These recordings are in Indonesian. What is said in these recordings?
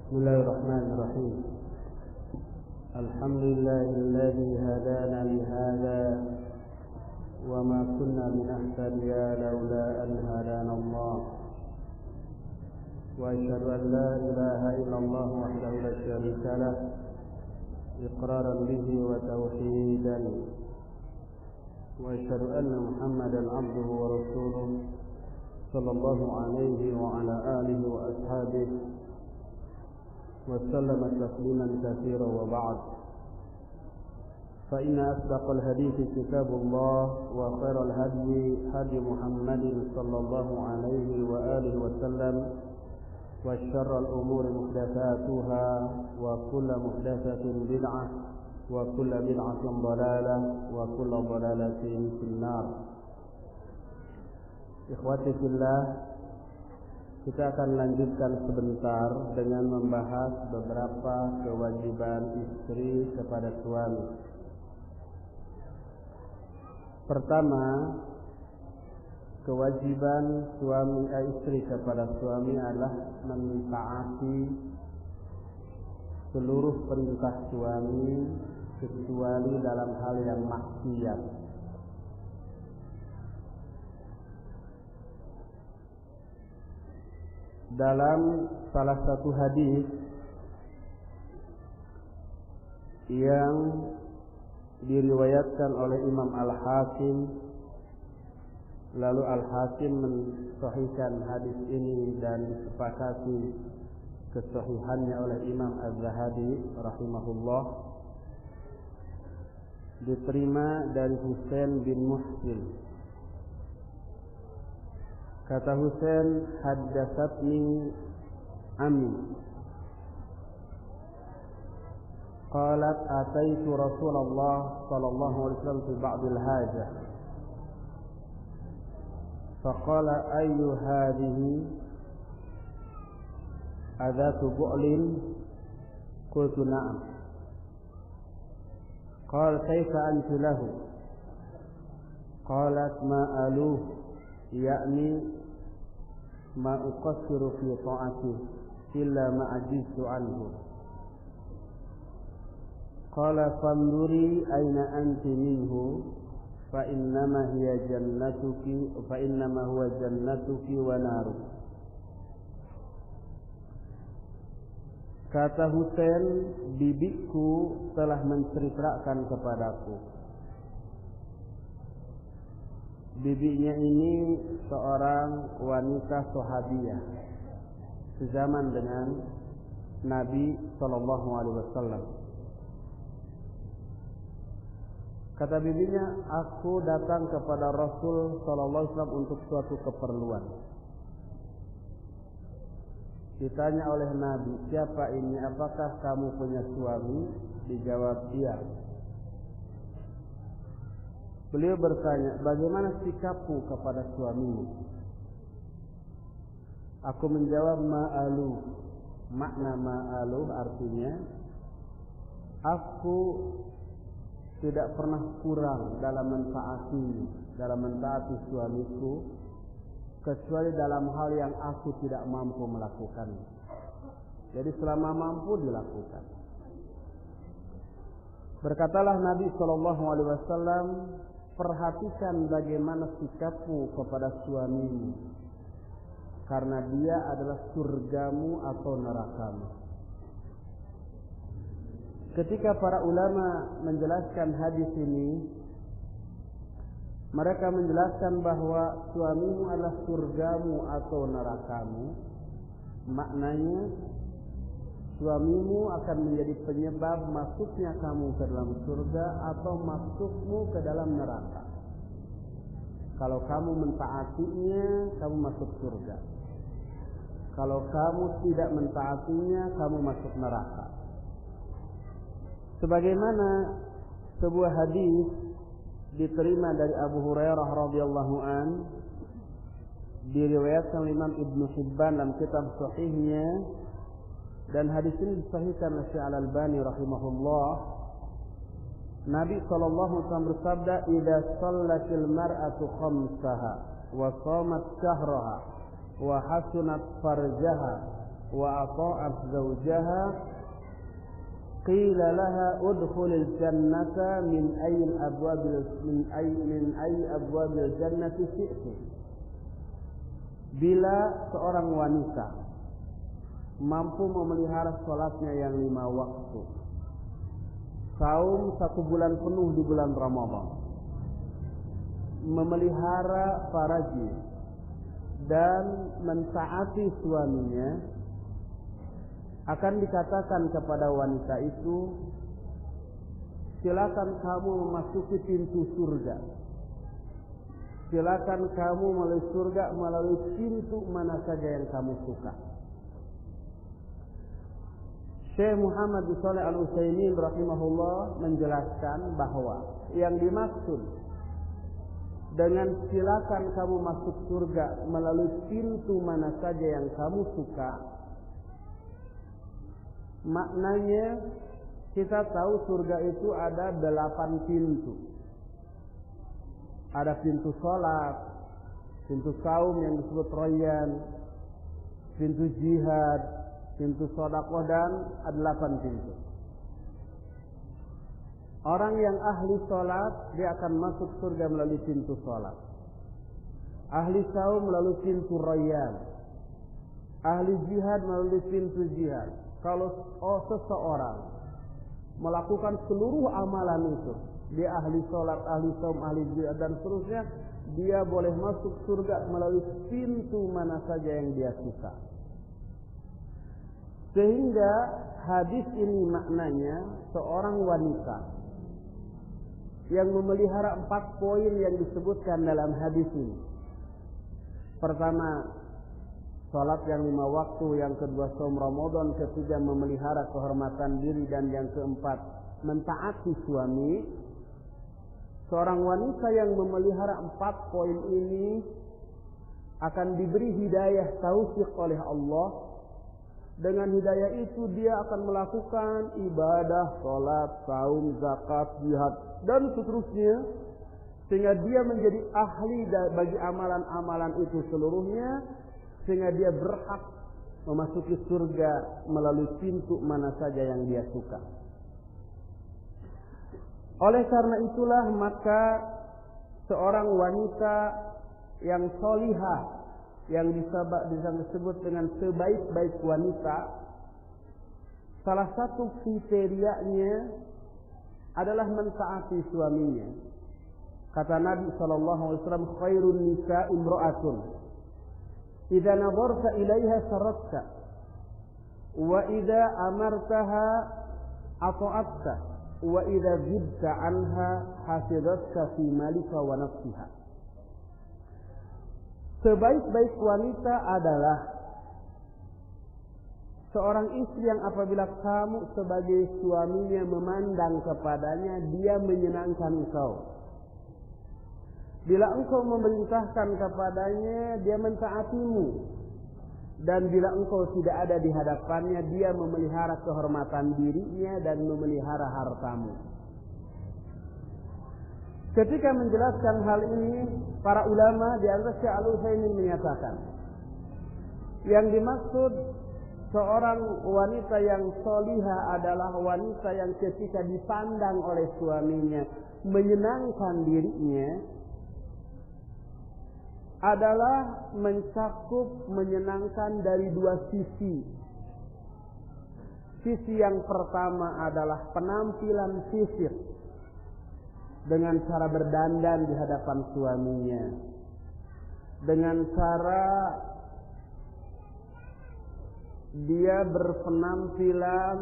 Bismillahirrahmanirrahim. Alhamdulillahilladzi hadana li hadza wa ma kunna linahtadiya laula an hadana Allah. Wa asyhadu an la ilaha illallah wahdahu la syarika lah iqraran bihi wa tauhidan. Wa asyhadu anna Muhammadan abduhu wa rasuluh sallallahu alaihi wa ala alihi wa ashabihi وسلم تسليما كثيرا وبعد فإن أصدق الحديث كتاب الله وخير الهدي هدي محمد صلى الله عليه وآله وسلم وشر الأمور محدثاتها وكل محدثة بدعة وكل بدعة ضلالة وكل ضلالة في النار. Ikhwati fillah, kita akan lanjutkan sebentar dengan membahas beberapa kewajiban istri kepada suami. Pertama, kewajiban istri kepada suami adalah mentaati seluruh perintah suami kecuali dalam hal yang maksiat. Dalam salah satu hadis yang diriwayatkan oleh Imam Al-Hakim, lalu Al-Hakim mensahihkan hadis ini dan disepakati kesahihannya oleh Imam Az-Zahabi rahimahullah, diterima dari Husain bin Muhsin. Kata Husain, haddatsatni ammi qalat ataitu Rasulullah sallallahu alaihi wasallam fi ba'd al-hajah faqala ayyu hadhihi adatu bu'lin qultu na'am qala kayfa anti lahu qalat ma aluh yakni ma uqassiru fi ta'ati illa ma ajiztu anhu. Qala fanduri aina anti minhu fa innama huwa jannatuki wa naru. Kata Husain, bibiku telah menceritakan kepadaku. Bibinya ini seorang wanita sahabiyah sezaman dengan Nabi sallallahu alaihi wasallam. Kata bibinya, aku datang kepada Rasul sallallahu alaihi wasallam untuk suatu keperluan. Ditanya oleh Nabi, siapa ini? Apakah kamu punya suami? Dijawab, iya. Beliau bertanya, bagaimana sikapmu kepada suamimu? Aku menjawab, ma'alu. Makna ma'alu artinya, aku tidak pernah kurang dalam mentaati suamiku, kecuali dalam hal yang aku tidak mampu melakukan. Jadi selama mampu dilakukan. Berkatalah Nabi SAW, perhatikan bagaimana sikapmu kepada suamimu, karena dia adalah surgamu atau nerakamu. Ketika para ulama menjelaskan hadis ini, mereka menjelaskan bahwa suamimu adalah surgamu atau nerakamu. Maknanya, suamimu akan menjadi penyebab masuknya kamu ke dalam surga atau masukmu ke dalam neraka. Kalau kamu mentaatinya, kamu masuk surga. Kalau kamu tidak mentaatinya, kamu masuk neraka. Sebagaimana sebuah hadis diterima dari Abu Hurairah radhiyallahu an, diriwayatkan oleh Imam Ibnu Hibban dalam kitab sahihnya, dan hadis ini disahihkan oleh Syekh Al-Albani rahimahullah. Nabi sallallahu alaihi wasallam bersabda, "Idza shallatil mar'atu khamsaha wa shamat syahraha wa hasunat farjaha wa ata'at zawjaha qila laha udkhulil jannata min ayyi abwabil jannati syi'ti. Bila seorang wanita mampu memelihara salatnya yang 5 waktu, saum 1 bulan penuh di bulan Ramadan, memelihara farajnya dan mentaati suaminya, akan dikatakan kepada wanita itu, silakan kamu memasuki pintu surga. Silakan kamu melalui surga melalui pintu mana saja yang kamu suka. Syekh Muhammad bin Shalih Al-Utsaimin rahimahullah menjelaskan bahwa yang dimaksud dengan silakan kamu masuk surga melalui pintu mana saja yang kamu suka, maknanya kita tahu surga itu ada 8 pintu. Ada pintu sholat, pintu saum yang disebut Rayyan, pintu jihad, pintu sedekah, dan ada 8 pintu. Orang yang ahli sholat dia akan masuk surga melalui pintu sholat. Ahli saum melalui pintu Rayyan. Ahli jihad melalui pintu jihad. Kalau seseorang melakukan seluruh amalan itu, dia ahli sholat, ahli saum, ahli jihad dan seterusnya, dia boleh masuk surga melalui pintu mana saja yang dia suka. Sehingga hadis ini maknanya seorang wanita yang memelihara 4 poin yang disebutkan dalam hadis ini. Pertama, salat yang 5 waktu, yang kedua saum Ramadan, ketiga memelihara kehormatan diri, dan yang keempat mentaati suami. Seorang wanita yang memelihara 4 poin ini akan diberi hidayah taufik oleh Allah. Dengan hidayah itu dia akan melakukan ibadah, salat, saum, zakat, jihad dan seterusnya, sehingga dia menjadi ahli bagi amalan-amalan itu seluruhnya, sehingga dia berhak memasuki surga melalui pintu mana saja yang dia suka. Oleh karena itulah maka seorang wanita yang solihah, yang disebut dengan sebaik-baik wanita, salah satu kriterianya adalah mentaati suaminya. Kata Nabi SAW, khairun nisa imra'atun idza nadarta ilaiha saratta wa idza amartaha ata'atta wa idza ghibta anha hafizatka fi malika wa nafsiha. Sebaik-baik wanita adalah seorang istri yang apabila kamu sebagai suaminya memandang kepadanya, dia menyenangkan engkau. Bila engkau memerintahkan kepadanya, dia mentaatimu. Dan bila engkau tidak ada di hadapannya, dia memelihara kehormatan dirinya dan memelihara hartamu. Ketika menjelaskan hal ini, para ulama di antara Syekh Al-Utsaimin menyatakan, yang dimaksud seorang wanita yang solihah adalah wanita yang ketika dipandang oleh suaminya menyenangkan dirinya, adalah mencakup menyenangkan dari 2 sisi. Sisi yang pertama adalah penampilan fisik, dengan cara berdandan di hadapan suaminya, dengan cara dia berpenampilan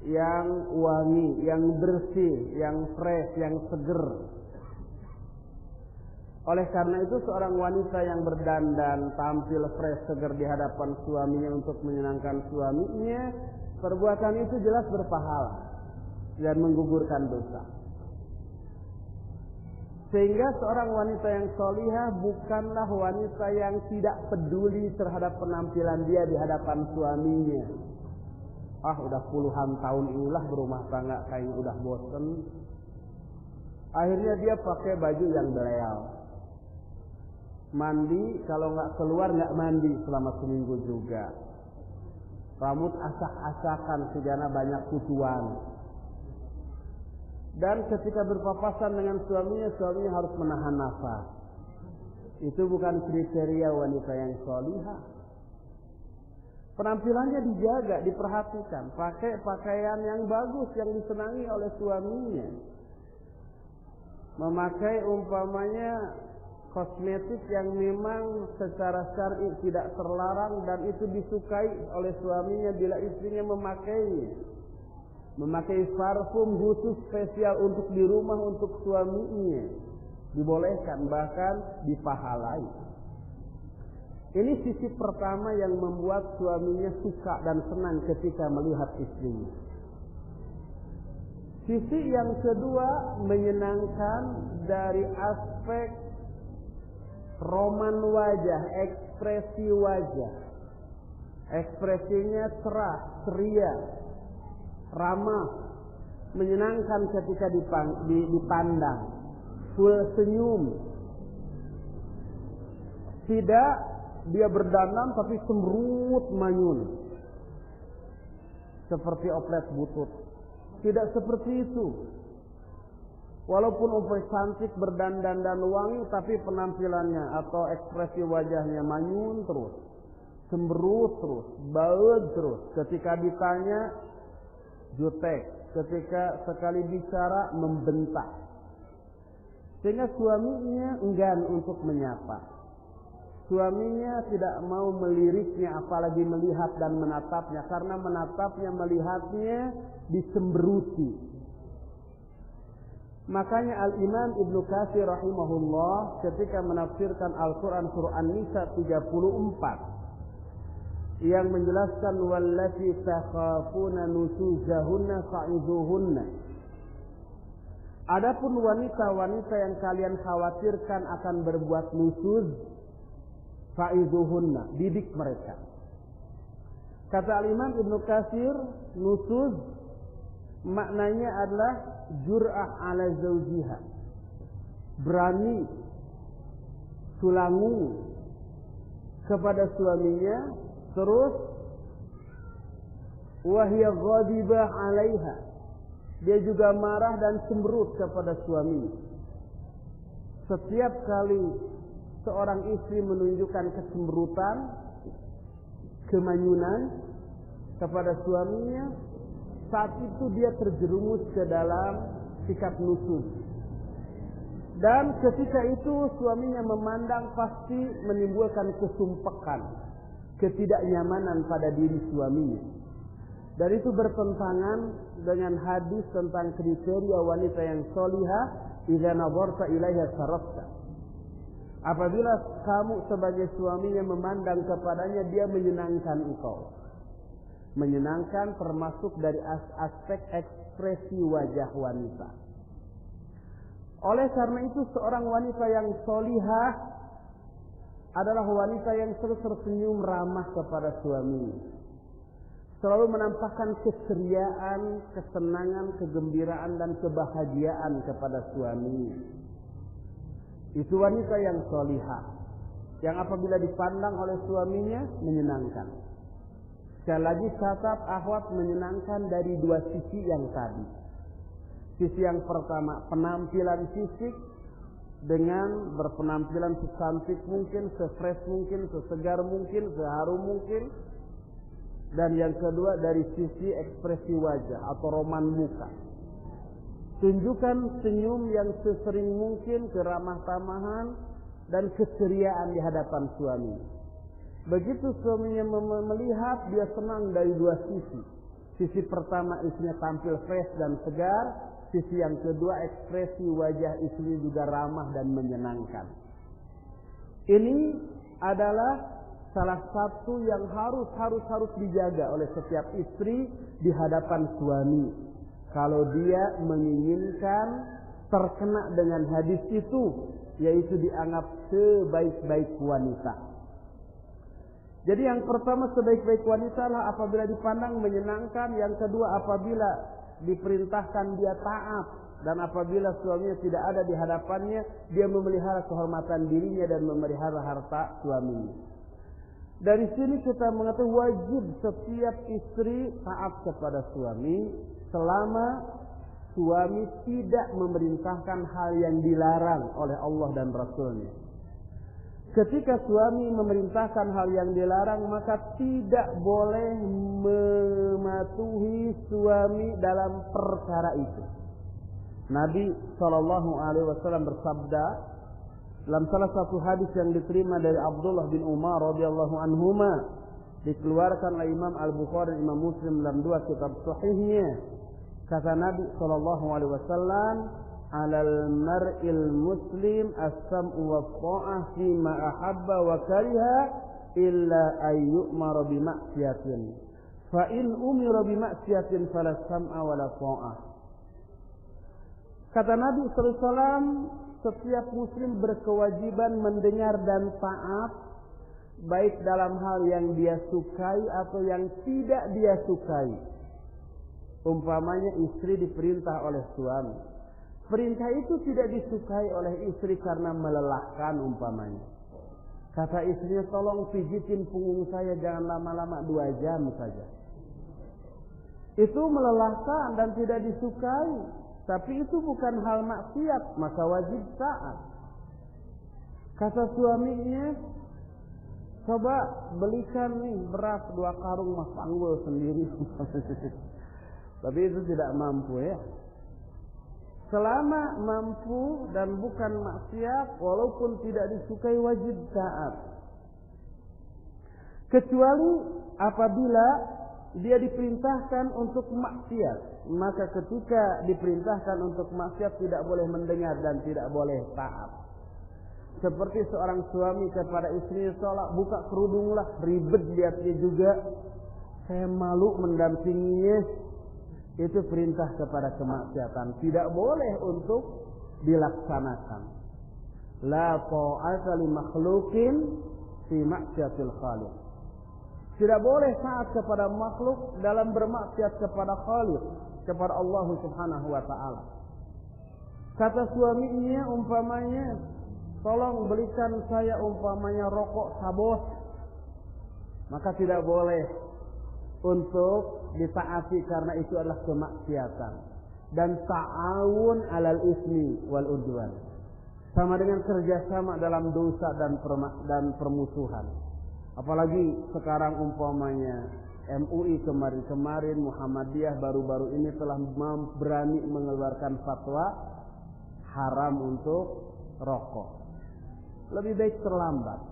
yang wangi, yang bersih, yang fresh, yang seger. Oleh karena itu seorang wanita yang berdandan, tampil fresh, seger di hadapan suaminya untuk menyenangkan suaminya, perbuatan itu jelas berpahala dan menggugurkan dosa. Sehingga seorang wanita yang solihah bukanlah wanita yang tidak peduli terhadap penampilan dia di hadapan suaminya. Udah puluhan tahun inilah berumah tangga, kayaknya udah bosen. Akhirnya dia pakai baju yang beleal. Mandi, kalau nggak keluar nggak mandi selama seminggu juga. rambut asak-asakan sejana banyak tutuan. Dan ketika berpapasan dengan suaminya harus menahan nafas. Itu bukan kriteria wanita yang sholihah. Penampilannya dijaga, diperhatikan, pakai pakaian yang bagus yang disenangi oleh suaminya. Memakai umpamanya kosmetik yang memang secara syar'i tidak terlarang dan itu disukai oleh suaminya bila istrinya memakainya. Memakai parfum khusus spesial untuk di rumah untuk suaminya dibolehkan, bahkan dipahalai. Ini sisi pertama yang membuat suaminya suka dan senang ketika melihat istrinya. Sisi yang kedua menyenangkan dari aspek roman wajah, ekspresi wajah. Ekspresinya cerah, ceria, ramah, menyenangkan ketika dipandang, full senyum. Tidak dia berdandan tapi semrut manyun seperti oplet butut. Tidak seperti itu. Walaupun umpamanya cantik, berdandan dan wangi, tapi penampilannya atau ekspresi wajahnya manyun terus, cemberut terus, baut terus. Ketika ditanya jutek, ketika sekali bicara membentak, sehingga suaminya enggan untuk menyapa. Suaminya tidak mau meliriknya, apalagi melihat dan menatapnya, karena menatapnya, melihatnya disemberuti. Makanya Al-Imam Ibnu Katsir rahimahullah ketika menafsirkan Al-Quran surah An-Nisa 34 yang menjelaskan wallati takhafuna nusuzahunna fa'izuhunna. Adapun wanita-wanita yang kalian khawatirkan akan berbuat nusuz, fa'izuhunna, didik mereka. Kata Al-Imam Ibnu Katsir, nusuz maknanya adalah jur'ah ala zawjiha, berani sulangu kepada suaminya, terus wahya ghadibah alaiha, dia juga marah dan cemberut kepada suaminya. Setiap kali seorang istri menunjukkan kecemberutan, kemanyunan kepada suaminya, saat itu dia terjerumus ke dalam sikap nusuz. Dan ketika itu suaminya memandang pasti menimbulkan kesumpekan, ketidaknyamanan pada diri suaminya. Dan itu bertentangan dengan hadis tentang kriteria wanita yang sholihah, idza nazarta ilaiha sarafta. Apabila kamu sebagai suaminya memandang kepadanya, dia menyenangkan engkau. Menyenangkan termasuk dari aspek ekspresi wajah wanita. Oleh karena itu seorang wanita yang sholihah adalah wanita yang selalu tersenyum ramah kepada suaminya. Selalu menampakkan keceriaan, kesenangan, kegembiraan dan kebahagiaan kepada suaminya. Itu wanita yang sholihah, yang apabila dipandang oleh suaminya menyenangkan. Sekali lagi catat akhwat, menyenangkan dari dua sisi yang tadi. Sisi yang pertama penampilan fisik, dengan berpenampilan secantik mungkin, sefresh mungkin, sesegar mungkin, seharum mungkin. Dan yang kedua dari sisi ekspresi wajah atau roman muka. Tunjukkan senyum yang sesering mungkin, keramah tamahan dan keceriaan di hadapan suami. Begitu suaminya melihat, dia senang dari dua sisi. Sisi pertama istrinya tampil fresh dan segar. Sisi yang kedua ekspresi wajah istri juga ramah dan menyenangkan. Ini adalah salah satu yang harus dijaga oleh setiap istri di hadapan suami. Kalau dia menginginkan terkena dengan hadis itu, yaitu dianggap sebaik-baik wanita. Jadi yang pertama sebaik-baik wanita lah apabila dipandang menyenangkan. Yang kedua apabila diperintahkan dia taat. Dan apabila suaminya tidak ada di hadapannya, dia memelihara kehormatan dirinya dan memelihara harta suaminya. Dari sini kita mengatakan wajib setiap istri taat kepada suami selama suami tidak memerintahkan hal yang dilarang oleh Allah dan Rasulnya. Ketika suami memerintahkan hal yang dilarang, maka tidak boleh mematuhi suami dalam perkara itu. Nabi SAW bersabda dalam salah satu hadis yang diterima dari Abdullah bin Umar radhiyallahu anhuma, dikeluarkan oleh Imam Al-Bukhari dan Imam Muslim dalam dua kitab sahihnya. Kata Nabi SAW, "Alal mar'il muslim as-sam'u was-tha'ah fi ma ahabba wa kariha illa ay yu'mara bi ma'siyatin. Fa in umira bi ma'siyatin fala sam'a wala tha'ah." Kata Nabi SAW, setiap muslim berkewajiban mendengar dan taat, baik dalam hal yang dia sukai atau yang tidak dia sukai. Umpamanya istri diperintah oleh suami, perintah itu tidak disukai oleh istri karena melelahkan umpamanya. Kata istrinya, tolong pijitin punggung saya, jangan lama-lama 2 jam saja. Itu melelahkan dan tidak disukai. Tapi itu bukan hal maksiat, maka wajib taat. Kata suaminya, coba belikan nih beras 2 karung mas panggul sendiri. Tapi itu tidak mampu ya. Selama mampu dan bukan maksiat, walaupun tidak disukai, wajib taat. Kecuali apabila dia diperintahkan untuk maksiat, maka ketika diperintahkan untuk maksiat tidak boleh mendengar dan tidak boleh taat. Seperti seorang suami kepada istrinya, "Sholat, buka kerudunglah," ribet lihatnya juga, saya malu mendampinginya. Itu perintah kepada kemaksiatan, tidak boleh untuk dilaksanakan. La ta'ata li makhluqin fi ma'siyatil khaliq. Tidak boleh taat kepada makhluk dalam bermaksiat kepada Khaliq, kepada Allah Subhanahu wa taala. Kata suaminya umpamanya, "Tolong belikan saya umpamanya rokok sabos." Maka tidak boleh untuk ditaati karena itu adalah kemaksiatan. Dan ta'awun 'alal ismi wal udwan, sama dengan kerjasama dalam dosa dan permusuhan. Apalagi sekarang umpamanya MUI kemarin-kemarin, Muhammadiyah baru-baru ini telah berani mengeluarkan fatwa haram untuk rokok. Lebih baik terlambat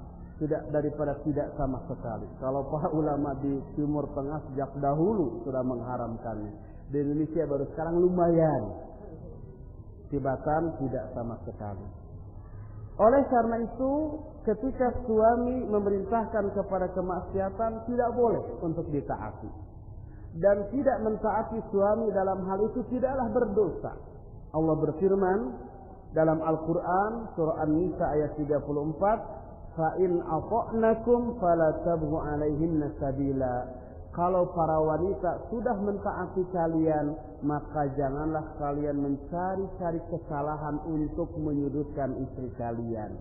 daripada tidak sama sekali. Kalau para ulama di Timur Tengah sejak dahulu sudah mengharamkannya, di Indonesia baru sekarang lumayan, Tibatan tidak sama sekali. Oleh karena itu, ketika suami memerintahkan kepada kemaksiatan, tidak boleh untuk ditaati. Dan tidak mentaati suami dalam hal itu tidaklah berdosa. Allah berfirman dalam Al-Quran, surah An-Nisa ayat 34, "Fa'in ata'nakum fala tabghu 'alaihinna sabila." Kalau para wanita sudah mentaati kalian, maka janganlah kalian mencari-cari kesalahan untuk menyudutkan istri kalian.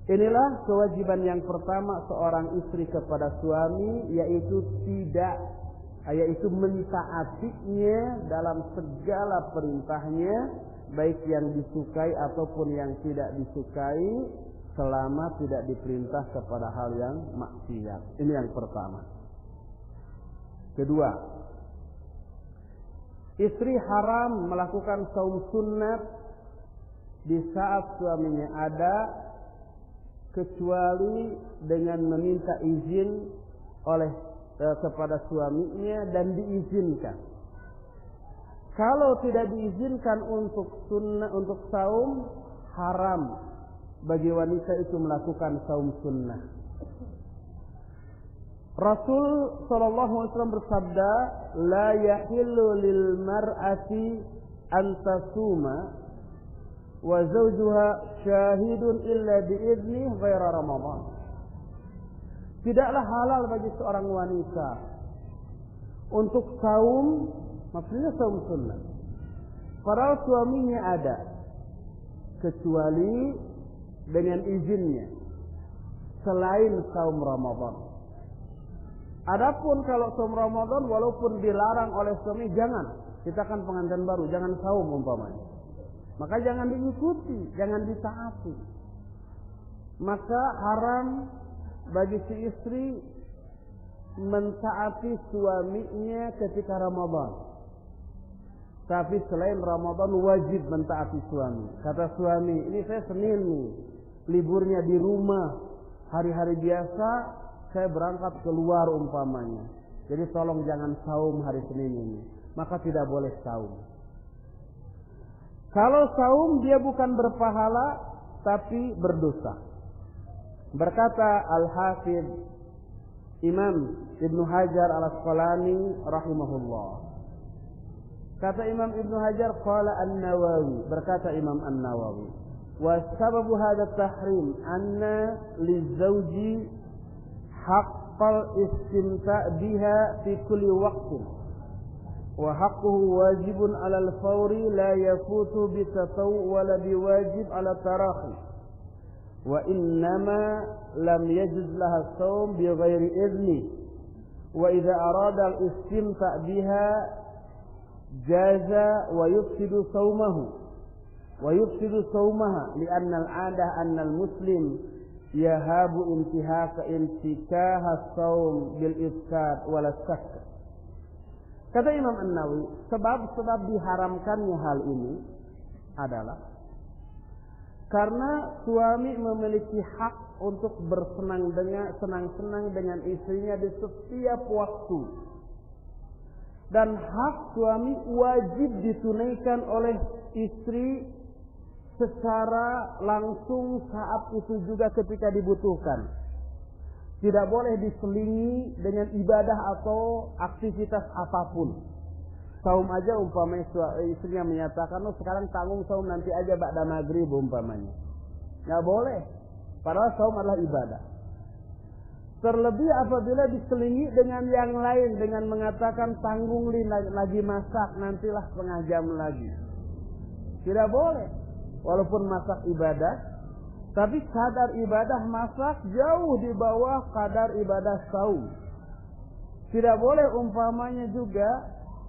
Inilah kewajiban yang pertama seorang istri kepada suami, yaitu mentaatinya dalam segala perintahnya, baik yang disukai ataupun yang tidak disukai, selama tidak diperintah kepada hal yang maksiat. Ini yang pertama. Kedua, istri haram melakukan saum sunnat di saat suaminya ada, kecuali dengan meminta izin kepada suaminya dan diizinkan. Kalau tidak diizinkan untuk saum, haram bagi wanita itu melakukan saum sunnah. Rasul SAW bersabda, "La yahillu lil mar'ati an tasuma wa zawjuha syahidun illa bi'izni ghaira Ramadan." Tidaklah halal bagi seorang wanita untuk saum, maksudnya saum sunnah, padahal suaminya ada, kecuali dengan izinnya. selain saum Ramadan. Adapun kalau saum Ramadan walaupun dilarang oleh suami, jangan. Kita kan pengantin baru, jangan saum umpamanya. Maka jangan diikuti, jangan ditaati. Maka haram bagi si istri mentaati suaminya ketika Ramadan. Tapi selain Ramadan wajib mentaati suami. Kata suami, ini saya Senin nih, liburnya di rumah. Hari-hari biasa saya berangkat keluar umpamanya. Jadi tolong jangan saum hari Senin ini. Maka tidak boleh saum. Kalau saum dia bukan berpahala tapi berdosa. Berkata Al-Hafidh Imam Ibnu Hajar Al-Asqalani rahimahullah. Kata Imam Ibnu Hajar, qala An-Nawawi, berkata Imam An-Nawawi, wa sababu hadha tahrim anna lizawji haqqal istimta' biha fi kulli waqtin wa haqquhu wajibun 'ala al-fawri la yafutu bi tatawu' wa la biwajib 'ala tarahi wa innama lam yajuz laha as-sawm bi ghairi idni wa idza arada al-istimta' biha jaza wa yufsidu sawmaha li'anna al-'adah anna al-muslim yahabu intikaha as-sawm bil ifsad wala shakk. Kata Imam An-Nawawi, sebab diharamkannya hal ini adalah karena suami memiliki hak untuk senang-senang dengan istrinya di setiap waktu. Dan hak suami wajib ditunaikan oleh istri secara langsung saat itu juga ketika dibutuhkan. Tidak boleh diselingi dengan ibadah atau aktivitas apapun. Saum aja umpamanya istrinya menyatakan, sekarang tanggung saum nanti aja ba'da maghrib umpamanya. Nggak boleh. Padahal saum adalah ibadah. Terlebih apabila diselingi dengan yang lain, dengan mengatakan tanggung lagi masak, nantilah setengah jam lagi. Tidak boleh. Walaupun masak ibadah, tapi kadar ibadah masak jauh di bawah kadar ibadah saum. Tidak boleh umpamanya juga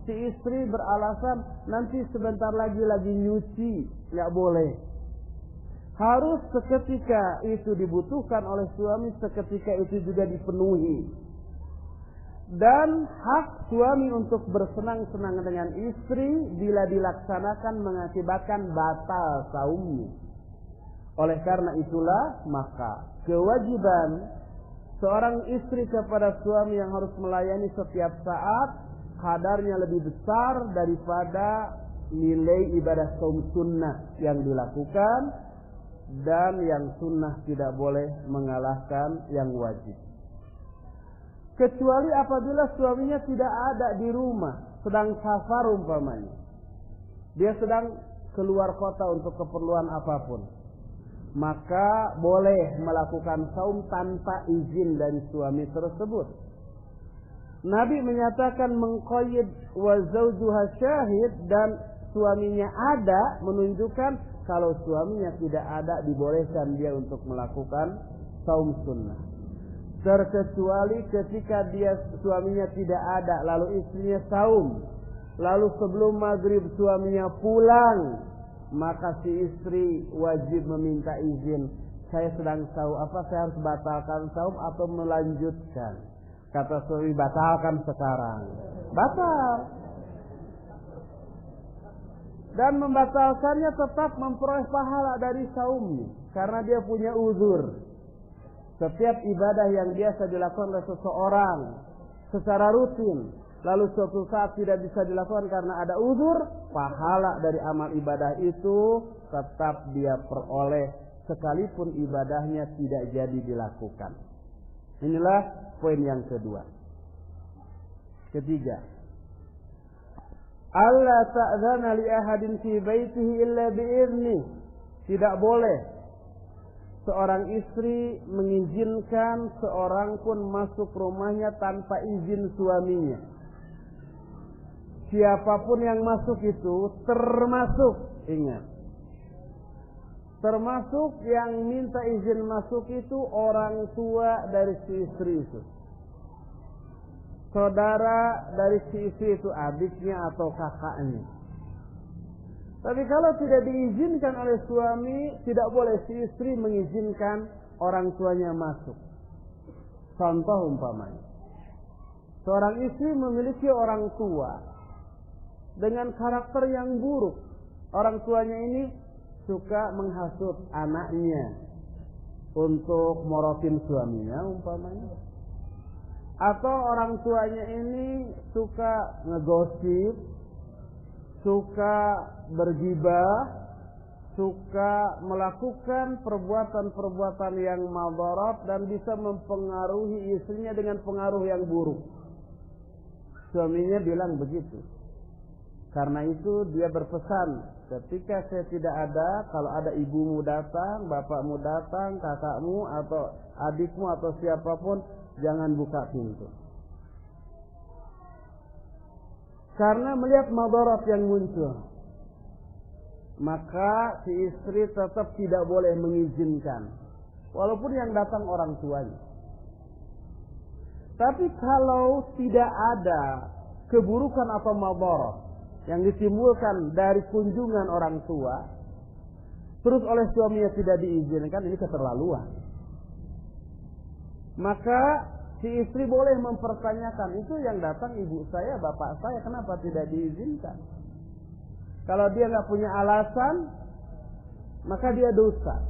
si istri beralasan nanti sebentar lagi nyuci. Tidak boleh. Harus seketika itu dibutuhkan oleh suami, seketika itu juga dipenuhi. Dan hak suami untuk bersenang-senang dengan istri bila dilaksanakan mengakibatkan batal saumnya. Oleh karena itulah maka kewajiban seorang istri kepada suami yang harus melayani setiap saat kadarnya lebih besar daripada nilai ibadah saum sunnah yang dilakukan. Dan yang sunnah tidak boleh mengalahkan yang wajib. Kecuali apabila suaminya tidak ada di rumah, sedang safar umpamanya. Dia sedang keluar kota untuk keperluan apapun. Maka boleh melakukan saum tanpa izin dari suami tersebut. Nabi menyatakan mengqayyid wa zawjuha syahid, dan suaminya ada menunjukkan kalau suaminya tidak ada dibolehkan dia untuk melakukan saum sunnah. Terkecuali ketika suaminya tidak ada lalu istrinya saum, lalu sebelum maghrib suaminya pulang, maka si istri wajib meminta izin. Saya sedang saum, apa saya harus batalkan saum atau melanjutkan? Kata suami, batalkan sekarang. Batal. Dan membatalkannya tetap memperoleh pahala dari saumnya. Karena dia punya uzur. Setiap ibadah yang biasa dilakukan oleh seseorang secara rutin, lalu suatu saat tidak bisa dilakukan karena ada uzur, pahala dari amal ibadah itu tetap dia peroleh sekalipun ibadahnya tidak jadi dilakukan. Inilah poin yang kedua. Ketiga, alla ta'zana li ahadin fi baitihi illa bi'izni. Tidak boleh seorang istri mengizinkan seorang pun masuk rumahnya tanpa izin suaminya. Siapapun yang masuk itu termasuk, ingat, Termasuk yang minta izin masuk itu orang tua dari si istri itu. Saudara dari si istri itu, adiknya atau kakaknya. Tapi kalau tidak diizinkan oleh suami, tidak boleh si istri mengizinkan orang tuanya masuk. Contoh umpamanya, seorang istri memiliki orang tua dengan karakter yang buruk. Orang tuanya ini suka menghasut anaknya untuk morotin suaminya umpamanya. Atau orang tuanya ini suka ngegosip, suka bergibah, suka melakukan perbuatan-perbuatan yang madarat dan bisa mempengaruhi istrinya dengan pengaruh yang buruk. Suaminya bilang begitu. Karena itu dia berpesan, ketika saya tidak ada, kalau ada ibumu datang, bapakmu datang, kakakmu atau adikmu atau siapapun, jangan buka pintu. Karena melihat madarat yang muncul, maka si istri tetap tidak boleh mengizinkan, walaupun yang datang orang tuanya. Tapi kalau tidak ada keburukan atau madarat yang ditimbulkan dari kunjungan orang tua, terus oleh suaminya tidak diizinkan, ini keterlaluan. Maka si istri boleh mempertanyakan, itu yang datang ibu saya, bapak saya, kenapa tidak diizinkan? Kalau dia nggak punya alasan, maka dia dosa.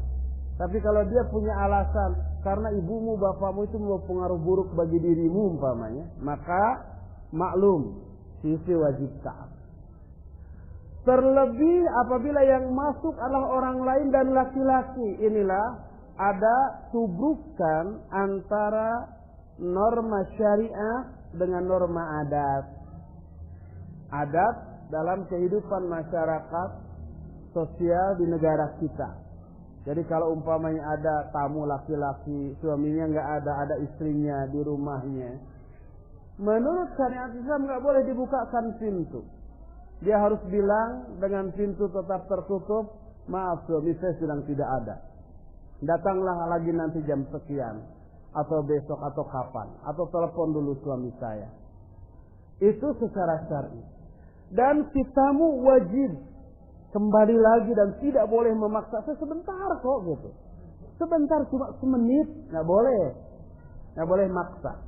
Tapi kalau dia punya alasan, karena ibumu, bapakmu itu berpengaruh buruk bagi dirimu umpamanya, maka maklum, si istri wajib taat. Terlebih apabila yang masuk adalah orang lain dan laki-laki. Inilah ada tubrukan antara norma syariah dengan norma adat. Adat dalam kehidupan masyarakat sosial di negara kita. Jadi kalau umpamanya ada tamu laki-laki, suaminya nggak ada istrinya di rumahnya, menurut syariat Islam nggak boleh dibukakan pintu. Dia harus bilang dengan pintu tetap tertutup, maaf suami saya sedang tidak ada. Datanglah lagi nanti jam sekian, atau besok atau kapan, atau telepon dulu suami saya. Itu secara syar'i. Dan si tamu wajib kembali lagi dan tidak boleh memaksa. Saya sebentar kok gitu. Sebentar cuma semenit, nggak boleh maksa.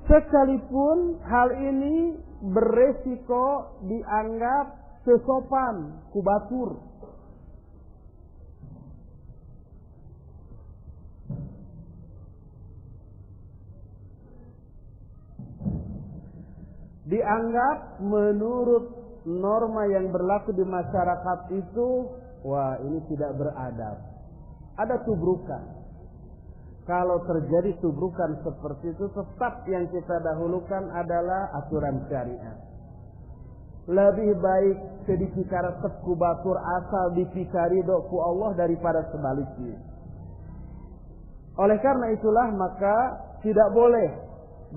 Sekalipun hal ini beresiko dianggap sesopan, kubatur. Dianggap menurut norma yang berlaku di masyarakat itu, wah ini tidak beradab. Ada tubrukan. Kalau terjadi tubrukan seperti itu, tetap yang kita dahulukan adalah aturan syariat. Lebih baik sedikit karat kubatur asal dipikari doku Allah daripada sebaliknya. Oleh karena itulah maka tidak boleh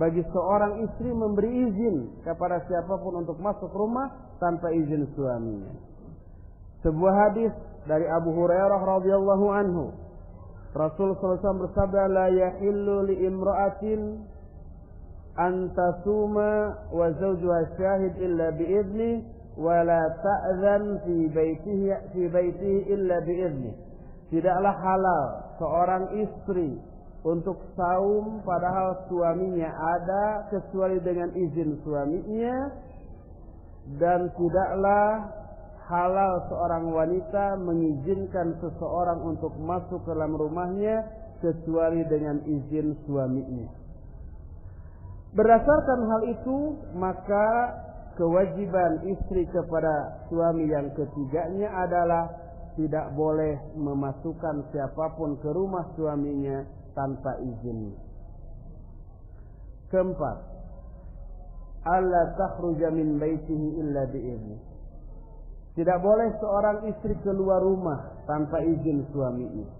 bagi seorang istri memberi izin kepada siapapun untuk masuk rumah tanpa izin suaminya. Sebuah hadis dari Abu Hurairah radhiyallahu anhu, Rasul SAW bersabda, la yahillu li imra'atin an tasuma wa zawjuha syahid illa bi'izni wa la ta'zan fi baitihi illa bi'izni. Tidaklah halal seorang istri untuk saum padahal suaminya ada kecuali dengan izin suaminya, dan tidaklah halal seorang wanita mengizinkan seseorang untuk masuk ke dalam rumahnya kecuali dengan izin suaminya. Berdasarkan hal itu, maka kewajiban istri kepada suami yang ketiganya adalah tidak boleh memasukkan siapapun ke rumah suaminya tanpa izin. Keempat, alla takhruja min baitihi illa bi'izni. Tidak boleh seorang istri keluar rumah tanpa izin suaminya.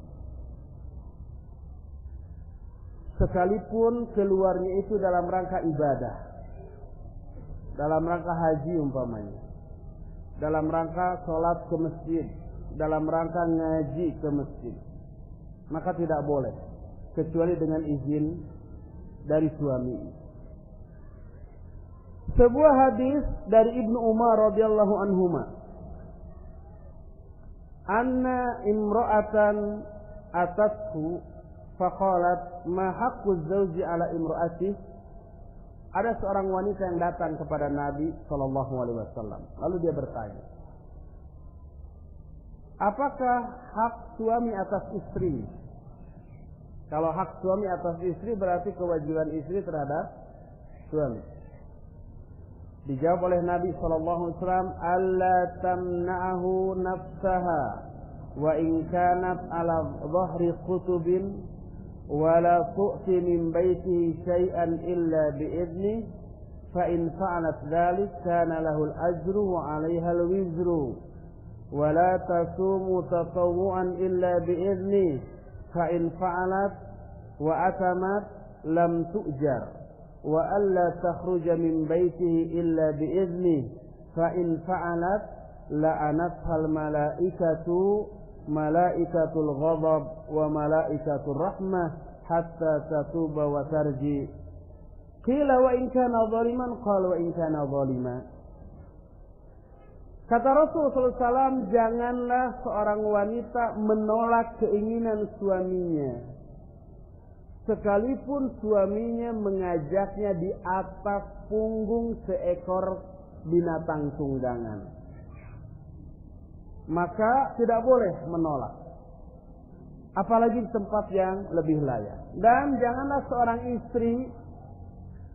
Sekalipun keluarnya itu dalam rangka ibadah, dalam rangka haji umpamanya, dalam rangka sholat ke masjid, dalam rangka ngaji ke masjid, maka tidak boleh kecuali dengan izin dari suami. Sebuah hadis dari Ibnu Umar radhiyallahu anhuma, anna imra'atan atathu faqalat ma haqqu zawji ala imra'atih. Ada seorang wanita yang datang kepada Nabi sallallahu alaihi wasallam. Lalu dia bertanya, apakah hak suami atas istri? Kalau hak suami atas istri berarti kewajiban istri terhadap suami. Dijawab oleh Nabi sallallahu alaihi wasallam, alla tamna'ahu nafsaha wa in kanat ala dhahri qutubin wa la tu'ti min baitihi syai'an illa bi'idni fa in fa'alat dhalik kana lahu al-ajru wa 'alayha al-wizru wa la tasumu tatawwu'an illa bi'idni fa in fa'alat wa atamat lam tu'jar wa alla takhruja min baitihi illa bi'idni fa in fa'alat la'anatha al-malaikatu malaikatul ghadab wa malaikatur rahmah hatta tatuba wa tarji. Qila wa in kana zaliman, qala wa in kana zalima. Kata Rasulullah SAW, janganlah seorang wanita menolak keinginan suaminya sekalipun suaminya mengajaknya di atas punggung seekor binatang tunggangan. Maka tidak boleh menolak, apalagi di tempat yang lebih layak. Dan janganlah seorang istri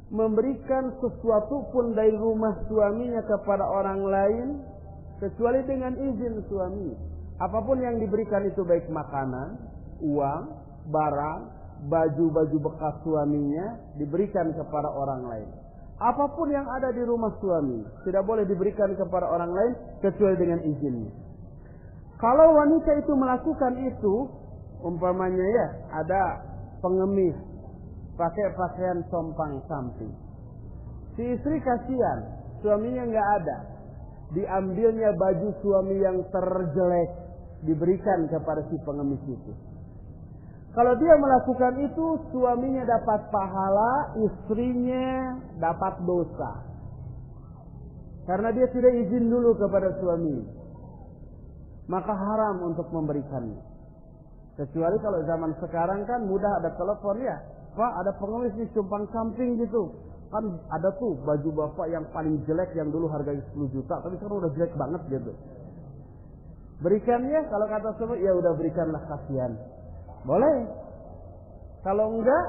memberikan sesuatu pun dari rumah suaminya kepada orang lain kecuali dengan izin suami. Apapun yang diberikan itu baik makanan, uang, barang, baju-baju bekas suaminya diberikan kepada orang lain. Apapun yang ada di rumah suami tidak boleh diberikan kepada orang lain kecuali dengan izinnya. Kalau wanita itu melakukan itu, umpamanya ya ada pengemis pakai pakaian compang camping, si istri kasihan, suaminya nggak ada, diambilnya baju suami yang terjelek diberikan kepada si pengemis itu. Kalau dia melakukan itu, suaminya dapat pahala, istrinya dapat dosa, karena dia tidak izin dulu kepada suami. Maka haram untuk memberikannya. Kecuali kalau zaman sekarang kan mudah, ada telepon ya, Pak ada pengemis nih compang camping gitu. Kan ada tuh baju bapak yang paling jelek yang dulu harganya 10 juta, tapi sekarang udah jelek banget gitu. Berikannya, kalau kata semua ya udah berikanlah, kasihan. Boleh. Kalau enggak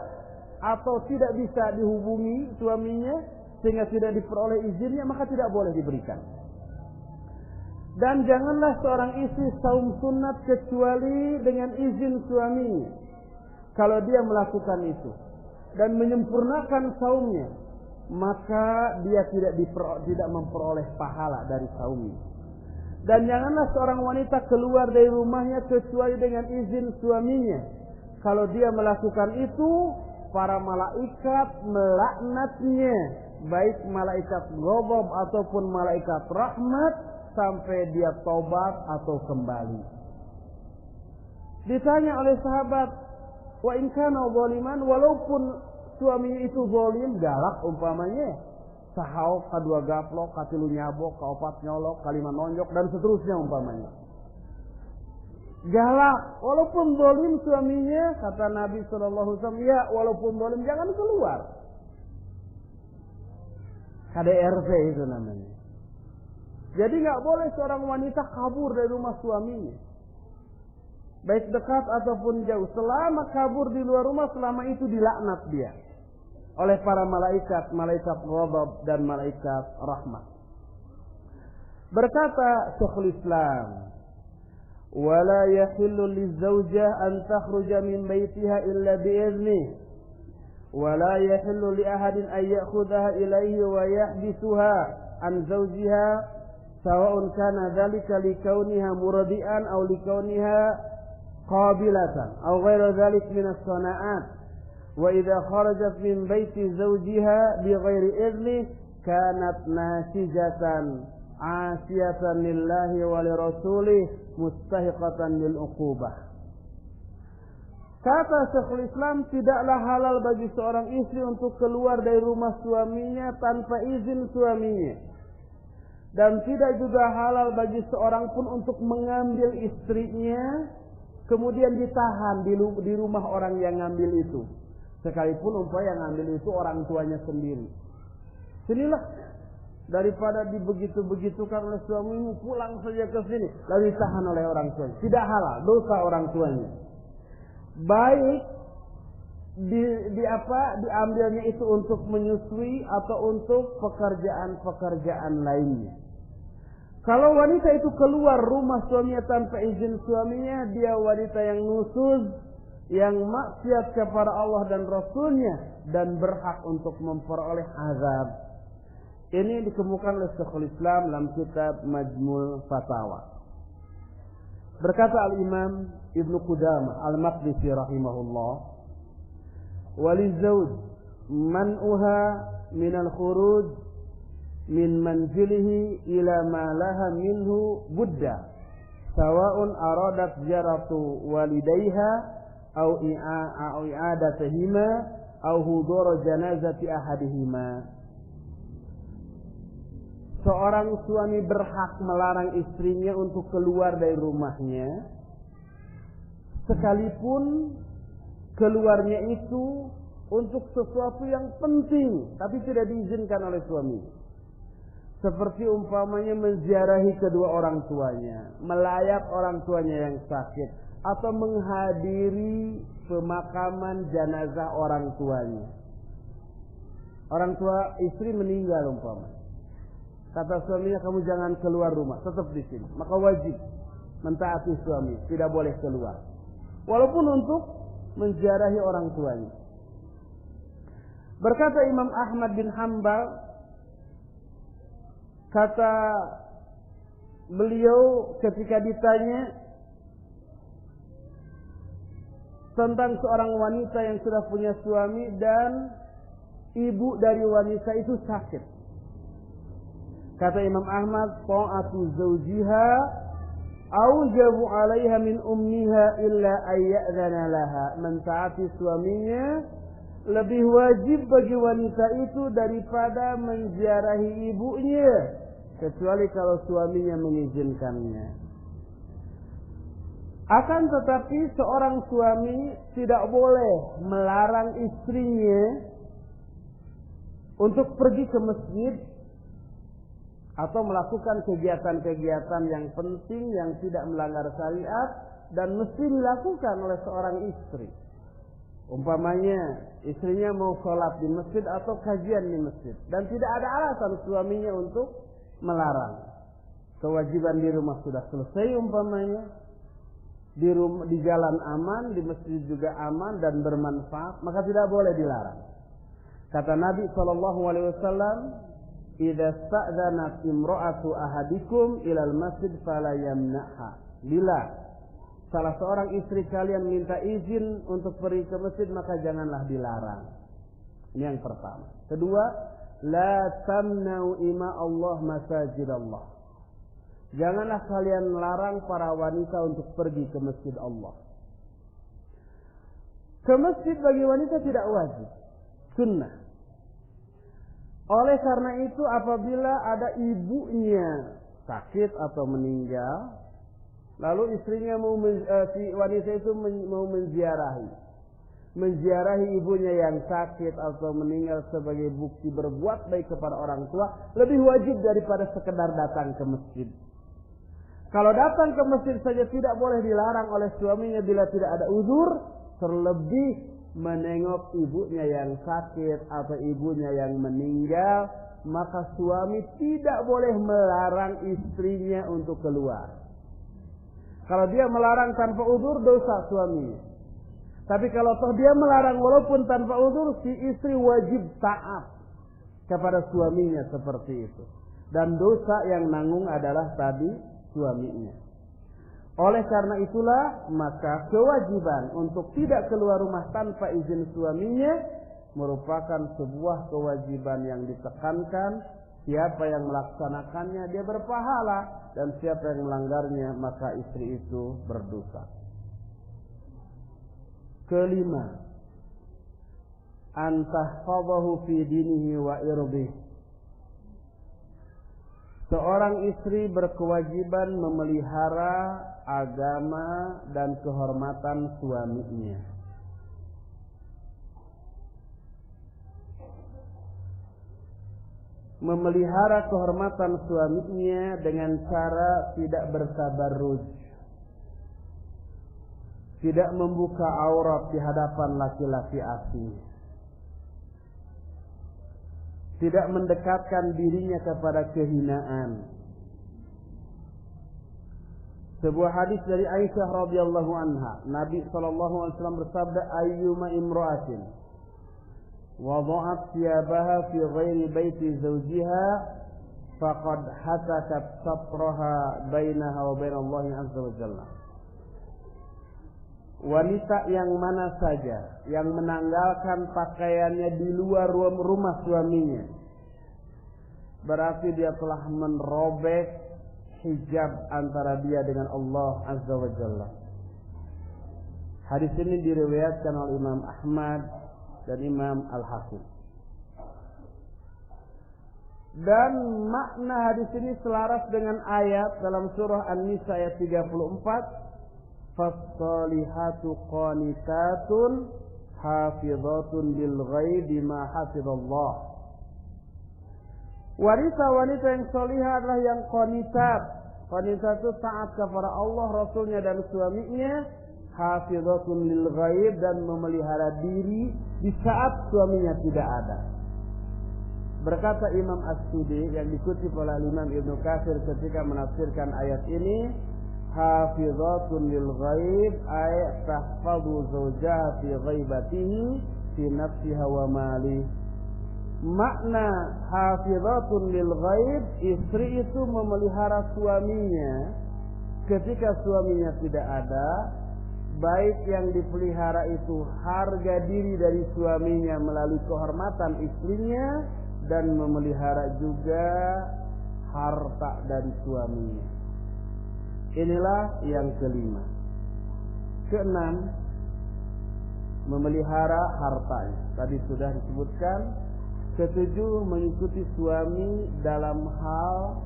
atau tidak bisa dihubungi suaminya sehingga tidak diperoleh izinnya, maka tidak boleh diberikan. Dan janganlah seorang istri saum sunat kecuali dengan izin suaminya. Kalau dia melakukan itu dan menyempurnakan saumnya, maka dia tidak memperoleh pahala dari saumnya. Dan janganlah seorang wanita keluar dari rumahnya kecuali dengan izin suaminya. Kalau dia melakukan itu, para malaikat melaknatnya, baik malaikat ghadab ataupun malaikat rahmat, sampai dia tobat atau kembali. Ditanya oleh sahabat, wa in kana zaliman, walaupun suami itu zalim, galak umpamanya, sahau kadua gaplok, katilu nyabok, kaopat nyolok, kalima nonjok dan seterusnya umpamanya. Galak, walaupun zalim suaminya, kata Nabi sallallahu alaihi wasallam, ya walaupun zalim jangan keluar. KDRT itu namanya. Jadi nggak boleh seorang wanita kabur dari rumah suaminya, baik dekat ataupun jauh. Selama kabur di luar rumah, selama itu dilaknat dia oleh para malaikat, malaikat ghadab dan malaikat rahmat. Berkata Syekhul Islam, wala yahillu lizawjah an takhruja min baitiha illa bi'idznih, wala yahillu li ahadin an ya'khudhaha ilayhi wa yahbisuha an zawjiha, sawa'un kana dzalika likauniha murdi'an aw likauniha qabilatan aw ghairu dzalik min as-sana'at. Wa idza kharajat min baiti zawjiha bighairi idzni kanat nasijatan asiyatan lillahi wa lirasulih mustahiqatan lil uqubah. Kata Syekhul Islam, tidaklah halal bagi seorang istri untuk keluar dari rumah suaminya tanpa izin suaminya. Dan tidak juga halal bagi seorang pun untuk mengambil istrinya kemudian ditahan di rumah orang yang ngambil itu. Sekalipun umpama yang ngambil itu orang tuanya sendiri. Sinilah, daripada dibegitu-begitukan oleh suamimu, pulang saja ke sini lalu ditahan oleh orang tuanya. Tidak halal, dosa orang tuanya. Baik diambilnya itu untuk menyusui atau untuk pekerjaan-pekerjaan lainnya. Kalau wanita itu keluar rumah suaminya tanpa izin suaminya, dia wanita yang nusuz, yang maksiat kepada Allah dan Rasulnya, dan berhak untuk memperoleh azab. Ini dikemukakan oleh Syekhul Islam dalam kitab Majmu' Fatawa. Berkata Al-Imam Ibnu Qudamah Al-Maqdisi rahimahullah, "Walizawj man'uha min al-khuruj min manzilihi ila ma laha minhu budda, sawa'un aradat jaratu walidayha aw i'adatihima aw hudur janazati ahadihima." Seorang suami berhak melarang istrinya untuk keluar dari rumahnya, sekalipun keluarnya itu untuk sesuatu yang penting tapi tidak diizinkan oleh suami. Seperti umpamanya menziarahi kedua orang tuanya, melayat orang tuanya yang sakit, atau menghadiri pemakaman jenazah orang tuanya. Orang tua istri meninggal umpamanya. Kata suaminya, kamu jangan keluar rumah, tetap di sini. Maka wajib mentaati suami, tidak boleh keluar. Walaupun untuk menziarahi orang tuanya. Berkata Imam Ahmad bin Hanbal, kata beliau ketika ditanya tentang seorang wanita yang sudah punya suami dan ibu dari wanita itu sakit. Kata Imam Ahmad, ta'atu zawjiha aujabu 'alaiha min ummiha illa ayyadhana laha. Mentaati suaminya lebih wajib bagi wanita itu daripada menziarahi ibunya, kecuali kalau suaminya mengizinkannya. Akan tetapi seorang suami tidak boleh melarang istrinya untuk pergi ke masjid atau melakukan kegiatan-kegiatan yang penting yang tidak melanggar syariat dan mesti dilakukan oleh seorang istri. Umpamanya istrinya mau sholat di masjid atau kajian di masjid dan tidak ada alasan suaminya untuk melarang. Kewajiban di rumah sudah selesai umpamanya, di jalan aman, di masjid juga aman dan bermanfaat, maka tidak boleh dilarang. Kata Nabi SAW, "Idza sta'dzanat imra'atu ahadikum ilal masjid fala yamna'ha." Bila salah seorang istri kalian minta izin untuk pergi ke masjid, maka janganlah dilarang. Ini yang pertama. Kedua, la tamna'u ima Allah masajid Allah. Janganlah kalian melarang para wanita untuk pergi ke masjid Allah. Ke masjid bagi wanita tidak wajib, sunnah. Oleh karena itu apabila ada ibunya sakit atau meninggal, lalu istrinya si wanita itu mau menziarahi ibunya yang sakit atau meninggal sebagai bukti berbuat baik kepada orang tua, lebih wajib daripada sekedar datang ke masjid. Kalau datang ke masjid saja tidak boleh dilarang oleh suaminya bila tidak ada uzur, terlebih menengok ibunya yang sakit atau ibunya yang meninggal, maka suami tidak boleh melarang istrinya untuk keluar. Kalau dia melarang tanpa uzur, dosa suaminya. Tapi kalau toh dia melarang walaupun tanpa uzur, si istri wajib taat kepada suaminya seperti itu. Dan dosa yang nanggung adalah tadi suaminya. Oleh karena itulah maka kewajiban untuk tidak keluar rumah tanpa izin suaminya merupakan sebuah kewajiban yang ditekankan Siapa yang melaksanakannya dia berpahala, dan siapa yang melanggarnya maka istri itu berdosa. Kelima, an tahfadhahu fi dinihi wa irdih. Seorang istri berkewajiban memelihara agama dan kehormatan suaminya. Memelihara kehormatan suaminya dengan cara tidak bertabarruj, tidak membuka aurat di hadapan laki-laki asing, tidak mendekatkan dirinya kepada kehinaan. Sebuah hadis dari Aisyah radhiyallahu anha, Nabi SAW bersabda, ayyuma imra'atin wada'at thiyabaha fi ghairi baiti zawjiha faqad hatakat satraha bainaha wa bain Allah azza wa jalla. Wanita yang mana saja yang menanggalkan pakaiannya di luar rumah suaminya, berarti dia telah merobek hijab antara dia dengan Allah azza wa jalla. Hadis ini diriwayatkan oleh Imam Ahmad dan Imam Al-Hakim. Dan makna hadis ini selaras dengan ayat dalam surah An-Nisa ayat 34, fas-salihatu qanitatun hafizatun bil ghaibi ma hafizallah. Wanita-wanita yang salihah adalah yang qanitat. Qanitat itu taat kepada Allah, Rasulnya dan suaminya. Hafizatun lil ghaib, dan memelihara diri di saat suaminya tidak ada. Berkata Imam As-Sudi yang dikutip oleh Imam Ibnu Katsir ketika menafsirkan ayat ini, hafizatun lil ghaib ay tahfazu zawjaha fi ghaibatihi fi nafsiha wa mali. Makna hafizatun lil ghaib, istri itu memelihara suaminya ketika suaminya tidak ada, baik yang dipelihara itu harga diri dari suaminya melalui kehormatan istrinya, dan memelihara juga harta dari suaminya. Inilah yang kelima. Keenam, memelihara hartanya. Tadi sudah disebutkan. Ketujuh, mengikuti suami dalam hal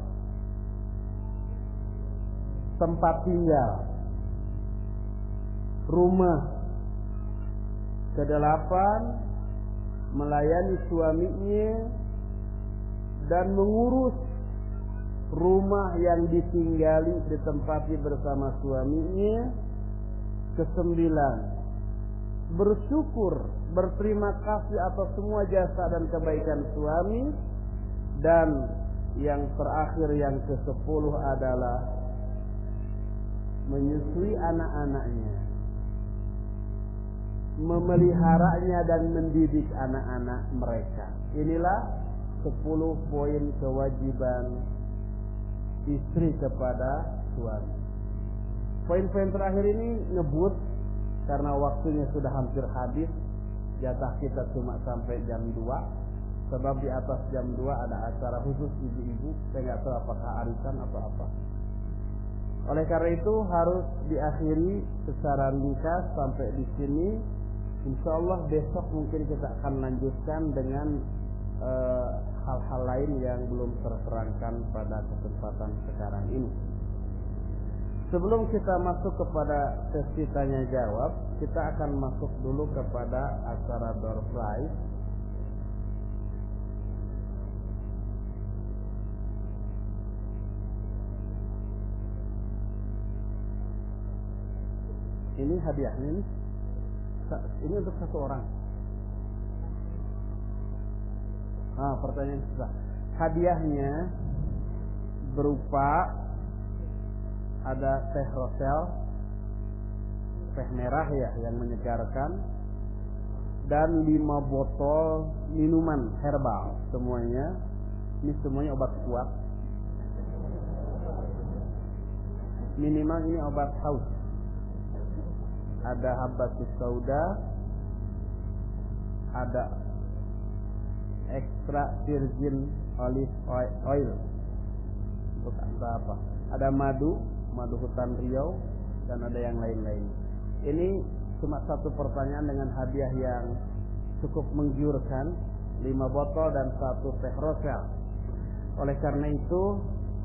tempat tinggal, rumah. Kedelapan, melayani suaminya dan mengurus rumah yang ditinggali, ditempati bersama suaminya. Kesembilan, bersyukur, berterima kasih atas semua jasa dan kebaikan suami. Dan yang terakhir, yang ke-10 adalah menyusui anak-anaknya, memeliharanya dan mendidik anak-anak mereka. Inilah 10 poin kewajiban istri kepada suami. Poin-poin terakhir ini ngebut karena waktunya sudah hampir habis. Jatah kita cuma sampai jam 2. Sebab di atas jam 2 ada acara khusus ibu-ibu. Saya nggak tahu apakah arisan atau apa. Oleh karena itu harus diakhiri secara ringkas sampai di sini. Insya Allah besok mungkin kita akan lanjutkan dengan hal-hal lain yang belum terserangkan pada kesempatan sekarang ini. Sebelum kita masuk kepada sesi tanya jawab, kita akan masuk dulu kepada acara door prize. Ini hadiahnya nih. Ini untuk 1 orang. Nah, pertanyaan susah. Hadiahnya berupa ada teh rosel, teh merah ya yang menyegarkan, dan 5 botol minuman herbal semuanya. Ini semuanya obat kuat. Minimal ini obat haus. Ada habbatus sauda, ada extra virgin olive oil. Untuk apa? Ada madu hutan Riau, dan ada yang lain-lain. Ini cuma satu pertanyaan dengan hadiah yang cukup menggiurkan, 5 botol dan 1 teh rosel. Oleh karena itu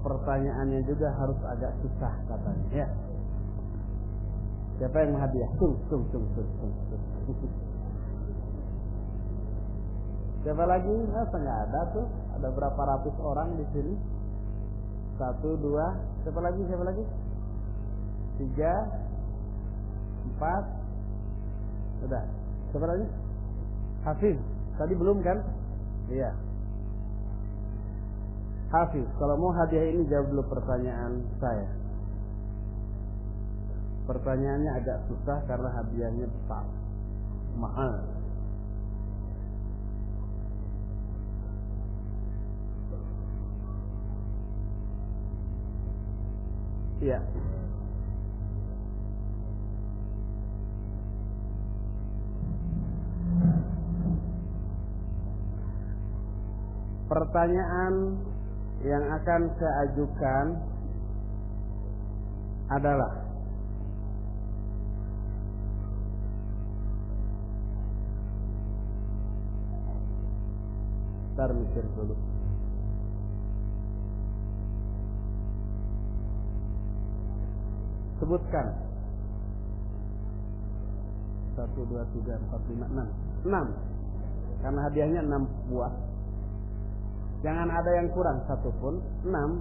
pertanyaannya juga harus agak susah katanya, ya. Siapa yang menghadiah? Tung. Siapa lagi? Nggak ada tuh. Ada berapa ratus orang di sini? 1, 2. Siapa lagi? 3, 4. Sudah. Siapa lagi? Hafiz. Tadi belum kan? Iya. Hafiz, kalau mau hadiah ini jawab dulu pertanyaan saya. Pertanyaannya agak susah karena hadiahnya besar, mahal. Iya. Pertanyaan yang akan saya ajukan adalah, ntar mikir dulu. Sebutkan 1, 2, 3, 4, 5, 6. Karena hadiahnya 6 buah. Jangan ada yang kurang satupun. 6.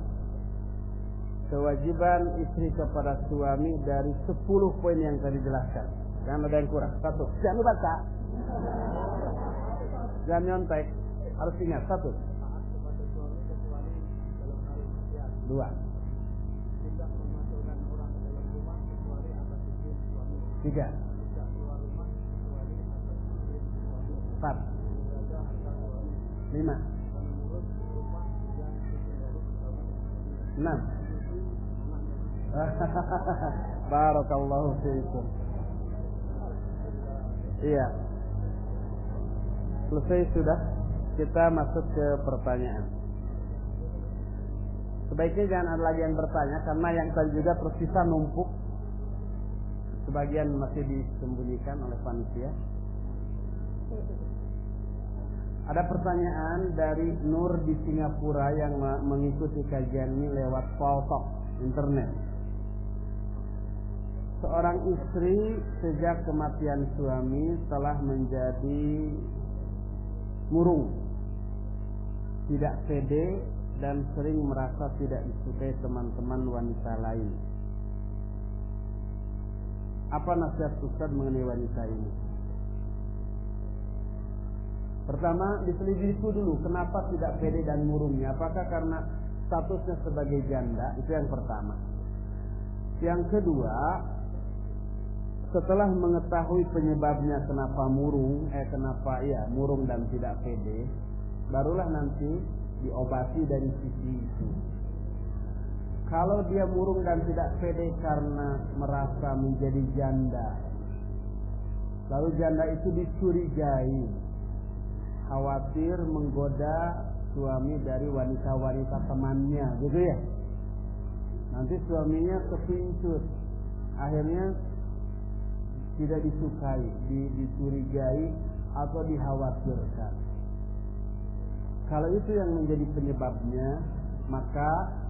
Kewajiban istri kepada suami dari 10 poin yang tadi jelaskan. Jangan ada yang kurang. 1. Jangan dibaca. Jangan nyontek. Harus ingat. 1. 2. 3. 4. 5. 6. Barakallahu fiikum. Iya. Selesai sudah. Kita masuk ke pertanyaan. Sebaiknya jangan ada lagi yang bertanya, karena yang tadi juga tersisa numpuk. Sebagian masih disembunyikan oleh panitia. Ada pertanyaan dari Nur di Singapura yang mengikuti kajian ini lewat Paltalk internet. Seorang istri sejak kematian suami telah menjadi murung, tidak pede, dan sering merasa tidak disukai teman-teman wanita lain. Apa nasihat Ustaz mengenai wanita ini? Pertama, diselidiki dulu kenapa tidak pede dan murungnya. Apakah karena statusnya sebagai janda? Itu yang pertama. Yang kedua, setelah mengetahui penyebabnya kenapa murung dan tidak pede, barulah nanti diobati dari sisi itu. Kalau dia murung dan tidak pede karena merasa menjadi janda, lalu janda itu dicurigai, khawatir menggoda suami dari wanita-wanita temannya, gitu ya. Nanti suaminya kepincut, akhirnya tidak disukai, dicurigai atau dikhawatirkan. Kalau itu yang menjadi penyebabnya, maka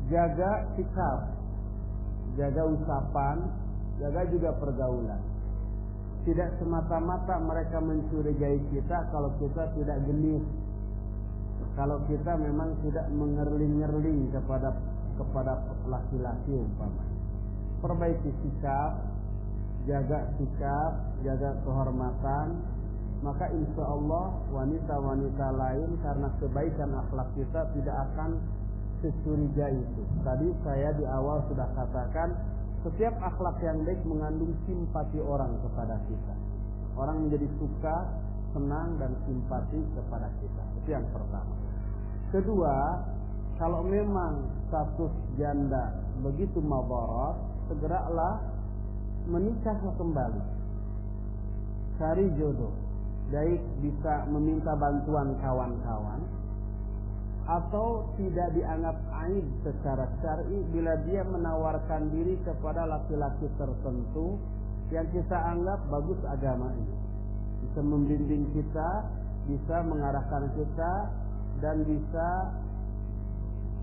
jaga sikap, jaga ucapan, jaga juga pergaulan. Tidak semata-mata mereka mencurigai kita kalau kita tidak genit, kalau kita memang tidak mengerling-ngerling kepada laki-laki umpamanya. Perbaiki sikap, jaga kehormatan, maka insya Allah wanita-wanita lain karena kebaikan akhlak kita tidak akan securiga itu. Tadi saya di awal sudah katakan, setiap akhlak yang baik mengandung simpati orang kepada kita. Orang menjadi suka, senang, dan simpati kepada kita. Itu yang pertama. Kedua, kalau memang status janda begitu madarat, segeralah menikah kembali. Cari jodoh. baik bisa meminta bantuan kawan-kawan, atau tidak dianggap aib secara syar'i bila dia menawarkan diri kepada laki-laki tertentu yang kita anggap bagus agamanya, bisa membimbing kita, bisa mengarahkan kita, dan bisa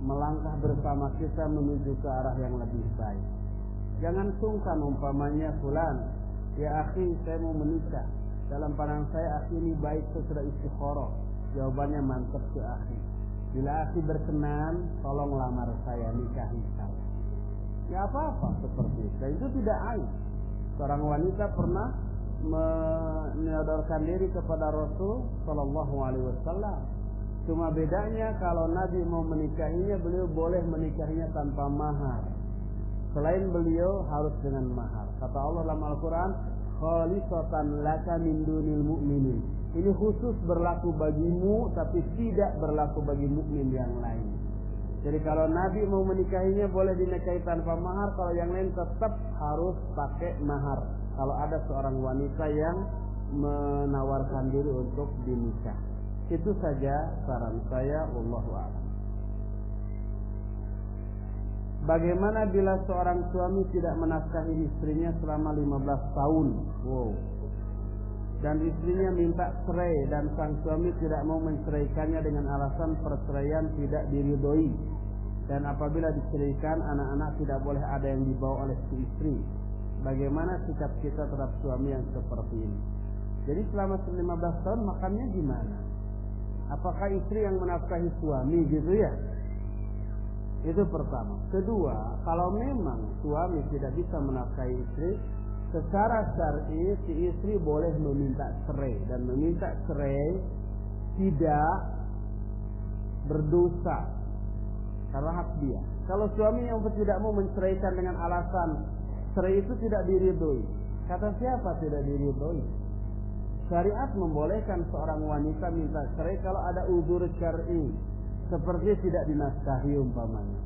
melangkah bersama kita menuju ke arah yang lebih baik. Jangan sungkan umpamanya, fulan, ya akhi, saya mau menikah. Dalam pandangan saya akhi ini baik, saya sudah istikharah. Jawabannya mantap ke akhi. Bila akhi berkenan, tolong lamar saya, nikahi saya. Ya apa-apa seperti itu. Dan itu tidak aib. Seorang wanita pernah menyodorkan diri kepada Rasul Sallallahu Alaihi Wasallam. Cuma bedanya kalau Nabi mau menikahinya, beliau boleh menikahinya tanpa mahar. Selain beliau harus dengan mahar. Kata Allah dalam Al-Quran, khalisatan laka min dunil mu'minin. Ini khusus berlaku bagimu, tapi tidak berlaku bagi mukmin yang lain. Jadi kalau Nabi mau menikahinya boleh dinikahi tanpa mahar, kalau yang lain tetap harus pakai mahar. Kalau ada seorang wanita yang menawarkan diri untuk dinikah. Itu saja saran saya, wallahu a'lam. Bagaimana bila seorang suami tidak menafkahi istrinya selama 15 tahun? Wow. Dan istrinya minta cerai dan sang suami tidak mau menceraikannya dengan alasan perceraian tidak diridhoi. Dan apabila diceraikan, anak-anak tidak boleh ada yang dibawa oleh si istri. Bagaimana sikap kita terhadap suami yang seperti ini? Jadi selama 15 tahun makannya gimana? Apakah istri yang menafkahi suami gitu ya? Itu pertama. Kedua, kalau memang suami tidak bisa menafkahi istri, secara syar'i si istri boleh meminta cerai, dan meminta cerai tidak berdosa karena hak dia. Kalau suami yang tidak mau menceraikan dengan alasan cerai itu tidak diridhoi, kata siapa tidak diridhoi? Syariat membolehkan seorang wanita minta cerai kalau ada uzur syar'i, seperti tidak dinafkahi umpamanya.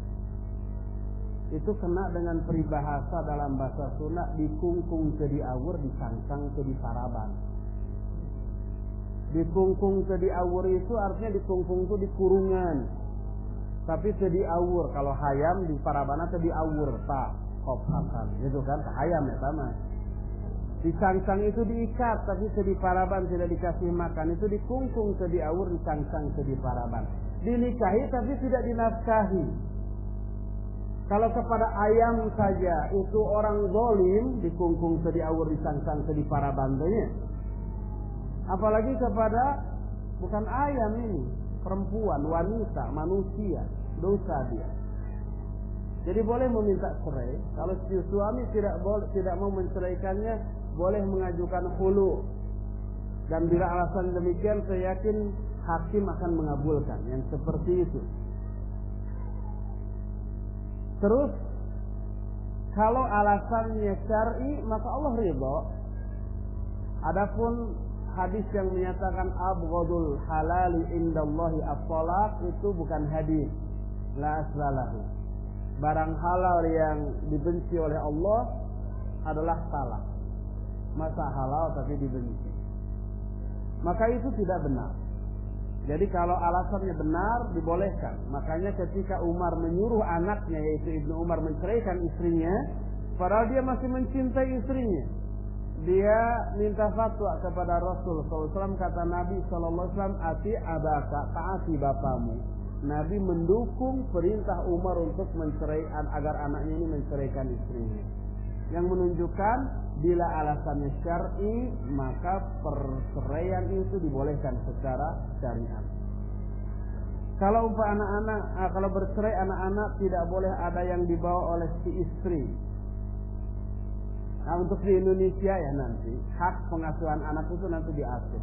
Itu kena dengan peribahasa dalam bahasa Sunda, dikungkung ke diawur, disangkang ke diparaban. Dikungkung ke diawur itu artinya dikungkung itu di kurungan, tapi ke diawur kalau hayam di parabana ke diawur tak kophakan, gitu kan, hayam ya sama. Disangkang itu diikat, tapi ke diparaban tidak dikasih makan, itu dikungkung ke diawur, disangkang ke diparaban. Dinikahi tapi tidak dinafkahi. Kalau kepada ayam saja itu orang zalim, dikungkung ke diawur, disangkang ke diparabannya. Apalagi kepada bukan ayam ini, perempuan, wanita, manusia, dosa dia. Jadi boleh meminta cerai. Kalau si suami tidak mau menceraikannya, boleh mengajukan khulu. Dan bila alasan demikian, saya yakin hakim akan mengabulkan yang seperti itu. Terus kalau alasannya syar'i, maka Allah ridha. Adapun hadis yang menyatakan abghadul halali indallahi at-talaq, itu bukan hadis, la aslalahu. Barang halal yang dibenci oleh Allah adalah talak. Masa halal tapi dibenci, maka itu tidak benar. Jadi kalau alasannya benar, dibolehkan. Makanya ketika Umar menyuruh anaknya, yaitu Ibnu Umar, menceraikan istrinya, padahal dia masih mencintai istrinya, dia minta fatwa kepada Rasul SAW. Kata Nabi SAW, ati abaka, taati bapamu. Nabi mendukung perintah Umar untuk menceraikan, agar anaknya ini menceraikan istrinya, yang menunjukkan bila alasannya syar'i, maka perceraian itu dibolehkan secara syariat. Kalau kalau bercerai anak-anak tidak boleh ada yang dibawa oleh si istri. Nah, untuk di Indonesia ya nanti hak pengasuhan anak itu nanti diatur.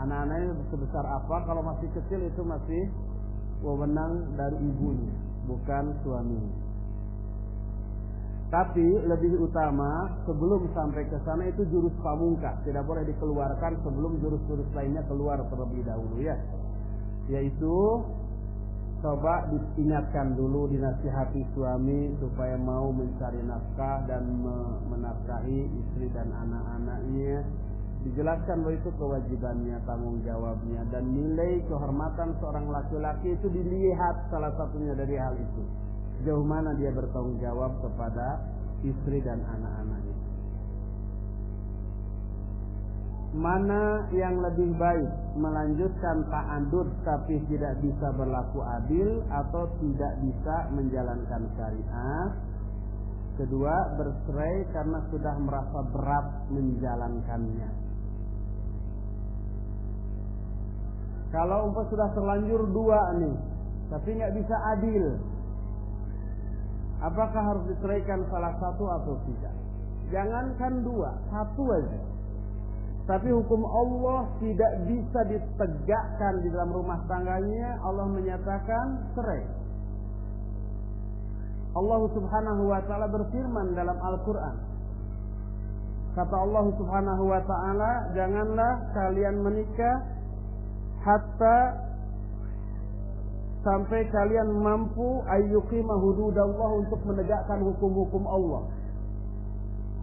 Anak-anaknya sebesar apa, kalau masih kecil itu masih wewenang dari ibunya, bukan suaminya. Tapi lebih utama sebelum sampai ke sana itu jurus pamungkas, tidak boleh dikeluarkan sebelum jurus-jurus lainnya keluar terlebih dahulu ya. Yaitu coba diingatkan dulu, dinasihati suami supaya mau mencari nafkah dan menafkahi istri dan anak-anaknya. Dijelaskan bahwa itu kewajibannya, tanggung jawabnya, dan nilai kehormatan seorang laki-laki itu dilihat salah satunya dari hal itu. Sejauh mana dia bertanggung jawab kepada istri dan anak-anaknya. Mana yang lebih baik, melanjutkan ta'adud tapi tidak bisa berlaku adil atau tidak bisa menjalankan syariat? Kedua, bercerai karena sudah merasa berat menjalankannya. Kalau umpah sudah terlanjur dua nih, tapi nggak bisa adil, apakah harus diceraikan salah satu atau tidak? Jangankan dua, satu aja. Tapi hukum Allah tidak bisa ditegakkan di dalam rumah tangganya. Allah menyatakan cerai. Allah Subhanahu wa ta'ala berfirman dalam Al-Quran. Kata Allah Subhanahu wa ta'ala, janganlah kalian menikah hatta sampai kalian mampu ayyuqima hududallah, untuk menegakkan hukum-hukum Allah.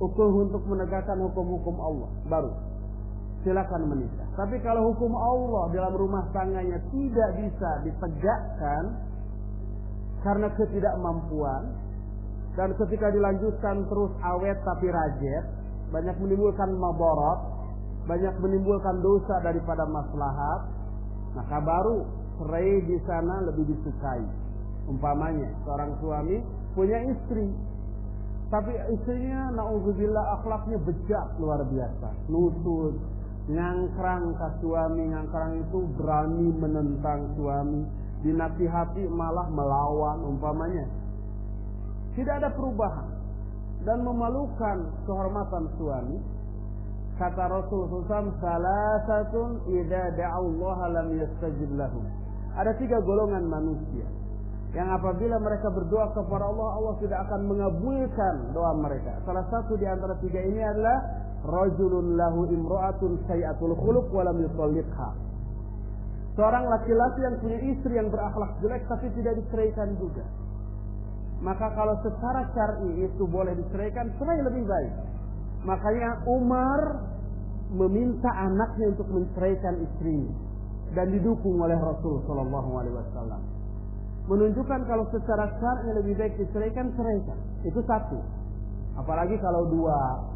Untuk menegakkan hukum-hukum Allah baru silakan menikah. Tapi kalau hukum Allah dalam rumah tangganya tidak bisa ditegakkan karena ketidakmampuan, dan ketika dilanjutkan terus awet tapi rajet, banyak menimbulkan madarat, banyak menimbulkan dosa daripada maslahat, maka baru cerai di sana lebih disukai. Umpamanya seorang suami punya istri, tapi istrinya na'udzubillah akhlaknya bejat luar biasa, nutut, ngangkrang ke suami, ngangkrang itu berani menentang suami, dinasihati malah melawan umpamanya. Tidak ada perubahan dan memalukan kehormatan suami. Kata Rasulullah SAW, salasatun idza da'allaha lam yastajib lahum. Ada 3 golongan manusia yang apabila mereka berdoa kepada Allah, Allah tidak akan mengabulkan doa mereka. Salah satu di antara 3 ini adalah rajulun lahu imra'atun sayyatul khuluq wa lam yutalliqha. Seorang laki-laki yang punya istri yang berakhlak jelek tapi tidak diceraikan juga. Maka kalau secara syar'i itu boleh diceraikan, cerai lebih baik. Makanya Umar meminta anaknya untuk menceraikan istrinya dan didukung oleh Rasul sallallahu alaihi wasallam. Menunjukkan kalau secara syar'i lebih baik diceraikan, ceraikan. Itu satu. Apalagi kalau dua.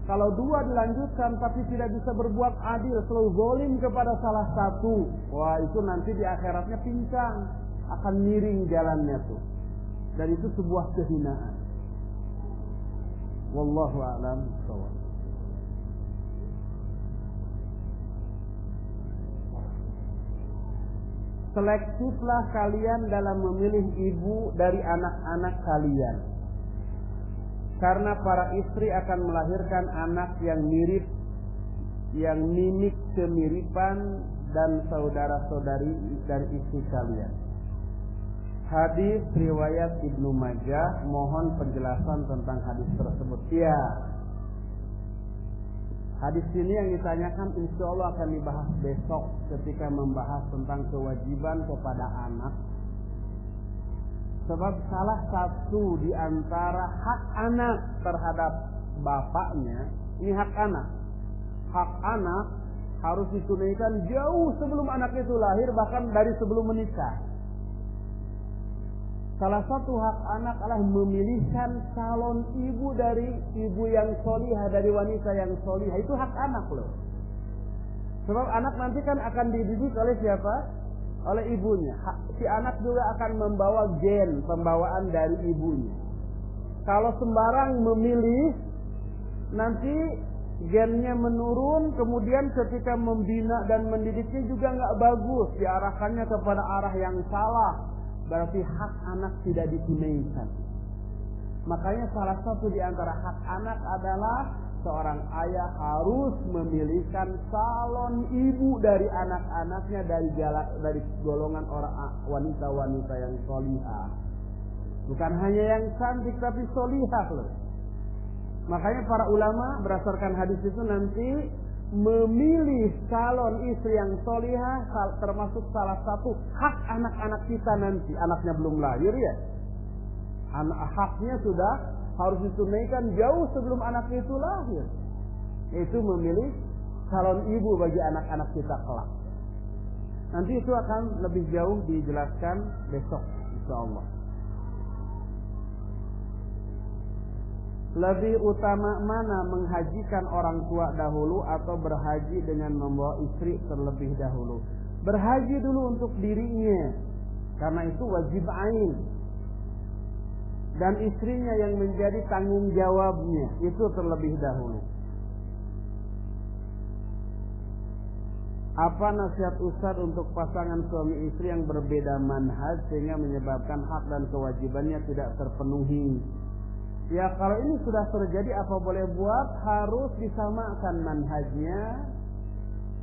Kalau dua dilanjutkan tapi tidak bisa berbuat adil, selalu zalim kepada salah satu, wah itu nanti di akhiratnya pincang, akan miring jalannya tuh. Dan itu sebuah kehinaan. Wallahu a'lam bishawab. Selektiflah kalian dalam memilih ibu dari anak-anak kalian. Karena para istri akan melahirkan anak yang mirip, yang mimik kemiripan dan saudara-saudari dari istri kalian. Hadis riwayat Ibnu Majah. Mohon penjelasan tentang hadis tersebut. Ya, hadis ini yang ditanyakan insya Allah akan dibahas besok ketika membahas tentang kewajiban kepada anak. Sebab salah satu di antara hak anak terhadap bapaknya, ini hak anak. Hak anak harus ditunaikan jauh sebelum anak itu lahir, bahkan dari sebelum menikah. Salah satu hak anak adalah memilihkan calon ibu dari ibu yang solihah, dari wanita yang solihah. Itu hak anak loh. Sebab anak nanti kan akan dididik oleh siapa? Oleh ibunya. Si anak juga akan membawa gen pembawaan dari ibunya. Kalau sembarang memilih, nanti gennya menurun, kemudian ketika membina dan mendidiknya juga nggak bagus, diarahkannya kepada arah yang salah. Berarti hak anak tidak ditunaikan. Makanya salah satu di antara hak anak adalah seorang ayah harus memilihkan calon ibu dari anak-anaknya dari golongan orang wanita-wanita yang solihah. Bukan hanya yang cantik tapi solihah loh. Makanya para ulama berdasarkan hadis itu nanti memilih calon istri yang solihah termasuk salah satu hak anak-anak kita nanti. Anaknya belum lahir ya, haknya sudah harus ditunaikan jauh sebelum anak itu lahir, yaitu memilih calon ibu bagi anak-anak kita kelak. Nanti itu akan lebih jauh dijelaskan besok insyaallah. Lebih utama mana, menghajikan orang tua dahulu atau berhaji dengan membawa istri terlebih dahulu? Berhaji dulu untuk dirinya, karena itu wajib ain. Dan istrinya yang menjadi tanggung jawabnya, itu terlebih dahulu. Apa nasihat Ustaz untuk pasangan suami istri yang berbeda manhaj sehingga menyebabkan hak dan kewajibannya tidak terpenuhi? Ya, kalau ini sudah terjadi, apa boleh buat, harus disamakan manhajnya,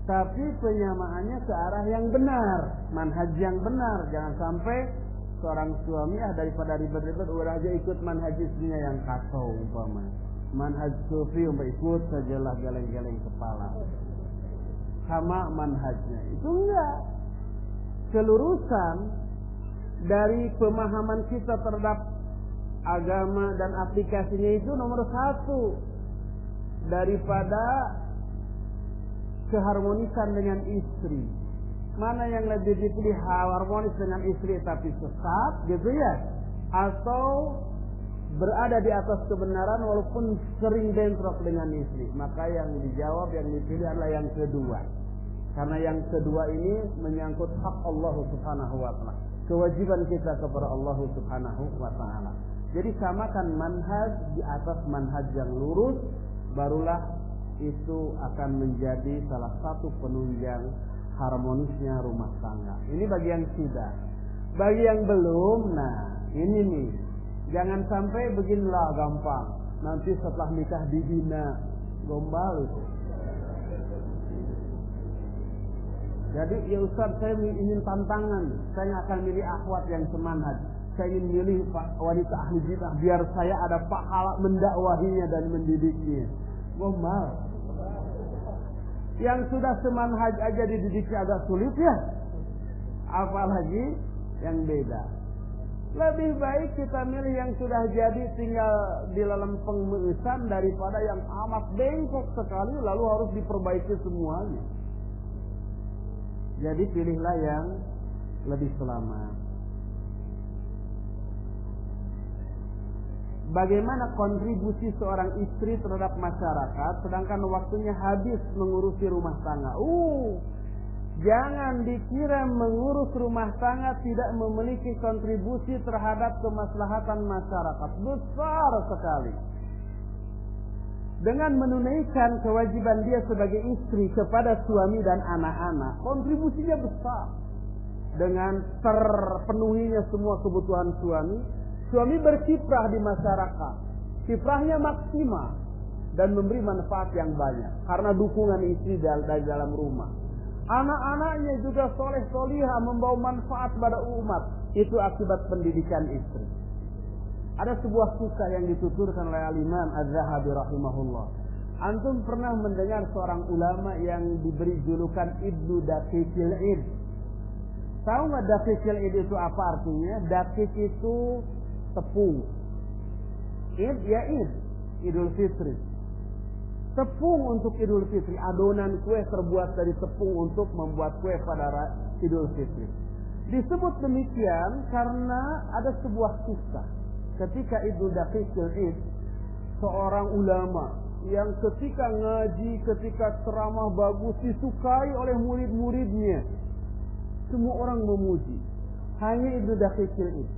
tapi penyamaannya ke arah yang benar, manhaj yang benar. Jangan sampai seorang suami daripada ribet-ribet udah aja ikut manhaj istrinya yang kacau umpama. Manhaj sufi ikut sajalah geleng-geleng kepala. Sama manhajnya. Itu enggak. Kelurusan dari pemahaman kita terhadap agama dan aplikasinya itu nomor satu daripada keharmonisan dengan istri. Mana yang lebih dipilih, harmonis dengan istri tapi sesat gitu ya, atau berada di atas kebenaran walaupun sering bentrok dengan istri? Maka yang dijawab, yang dipilih adalah yang kedua, karena yang kedua ini menyangkut hak Allah Subhanahu wa ta'ala, kewajiban kita kepada Allah Subhanahu wa ta'ala. Jadi samakan manhaj di atas manhaj yang lurus, barulah itu akan menjadi salah satu penunjang harmonisnya rumah tangga. Ini bagi yang sudah. Bagi yang belum, nah ini nih, jangan sampai beginilah gampang. Nanti setelah nikah dihina, gombal itu. Jadi ya Ustaz, saya ingin tantangan, saya akan milih akhwat yang semanhaj. Saya ingin milih wanita ahli bidah biar saya ada pahala mendakwahinya dan mendidiknya. Gombal. Yang sudah semanhaj aja dididiknya agak sulit ya, apalagi yang beda. Lebih baik kita milih yang sudah jadi tinggal di dalam pengurusan daripada yang amat bengkok sekali lalu harus diperbaiki semuanya. Jadi pilihlah yang lebih selamat. Bagaimana kontribusi seorang istri terhadap masyarakat sedangkan waktunya habis mengurusi rumah tangga? Jangan dikira mengurus rumah tangga tidak memiliki kontribusi terhadap kemaslahatan masyarakat. Besar sekali. Dengan menunaikan kewajiban dia sebagai istri kepada suami dan anak-anak, kontribusinya besar. Dengan terpenuhinya semua kebutuhan suami berkiprah di masyarakat. Kiprahnya maksimal dan memberi manfaat yang banyak karena dukungan istri dari dalam rumah. Anak-anaknya juga soleh-solihah, membawa manfaat pada umat. Itu akibat pendidikan istri. Ada sebuah kisah yang dituturkan oleh Al-Imam Az-Zahabi rahimahullah. Antum pernah mendengar seorang ulama yang diberi julukan Ibnu Daqiqil Id? Tahu nggak Daqiqil Id itu apa artinya? Daqiq itu tepung. Id ya Id, Idul Fitri. Tepung untuk Idul Fitri, adonan kue terbuat dari tepung untuk membuat kue pada Idul Fitri. Disebut demikian karena ada sebuah kisah. Ketika Ibnu Daqiqil Id, seorang ulama yang ketika ngaji, ketika ceramah bagus disukai oleh murid-muridnya. Semua orang memuji. Hanya Ibnu Daqiqil Id,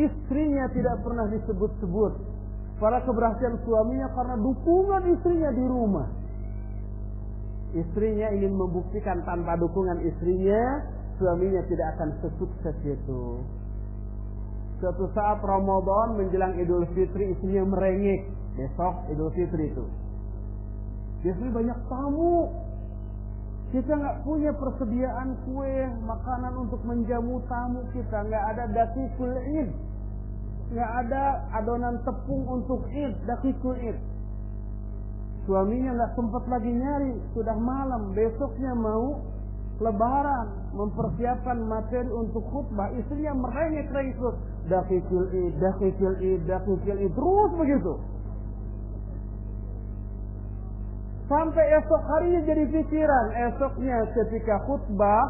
istrinya tidak pernah disebut-sebut. Para keberhasilan suaminya karena dukungan istrinya di rumah. Istrinya ingin membuktikan tanpa dukungan istrinya, suaminya tidak akan sesukses itu. Suatu saat Ramadan menjelang Idul Fitri, istrinya merengek. Besok Idul Fitri itu. Biasanya banyak tamu. Kita nggak punya persediaan kue, makanan untuk menjamu tamu kita. Nggak ada Daqiqul Id. Nggak ada adonan tepung untuk Id, Daqiqul Id. Suaminya nggak sempat lagi nyari. Sudah malam, besoknya mau Lebaran, mempersiapkan materi untuk khutbah. Istrinya merengek-rengek terus. Daqiqul Id, Daqiqul Id, Daqiqul Id. Terus begitu. Sampai esok harinya jadi pikiran. Esoknya ketika khutbah,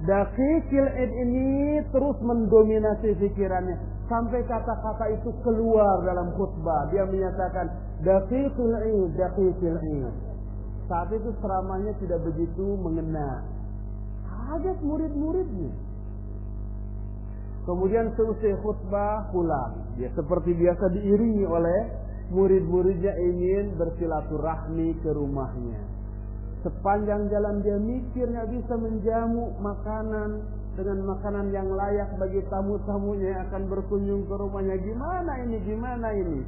daqiqil id ini terus mendominasi pikirannya. Sampai kata-kata itu keluar dalam khutbah. Dia menyatakan daqiqil id, daqiqil id. Saat itu ceramahnya tidak begitu mengena. Kaget murid-muridnya. Kemudian selesai khutbah pulang. Dia seperti biasa diiringi oleh murid-muridnya ingin bersilaturahmi ke rumahnya. Sepanjang jalan dia mikir nggak bisa menjamu makanan dengan makanan yang layak bagi tamu-tamunya yang akan berkunjung ke rumahnya. Gimana ini?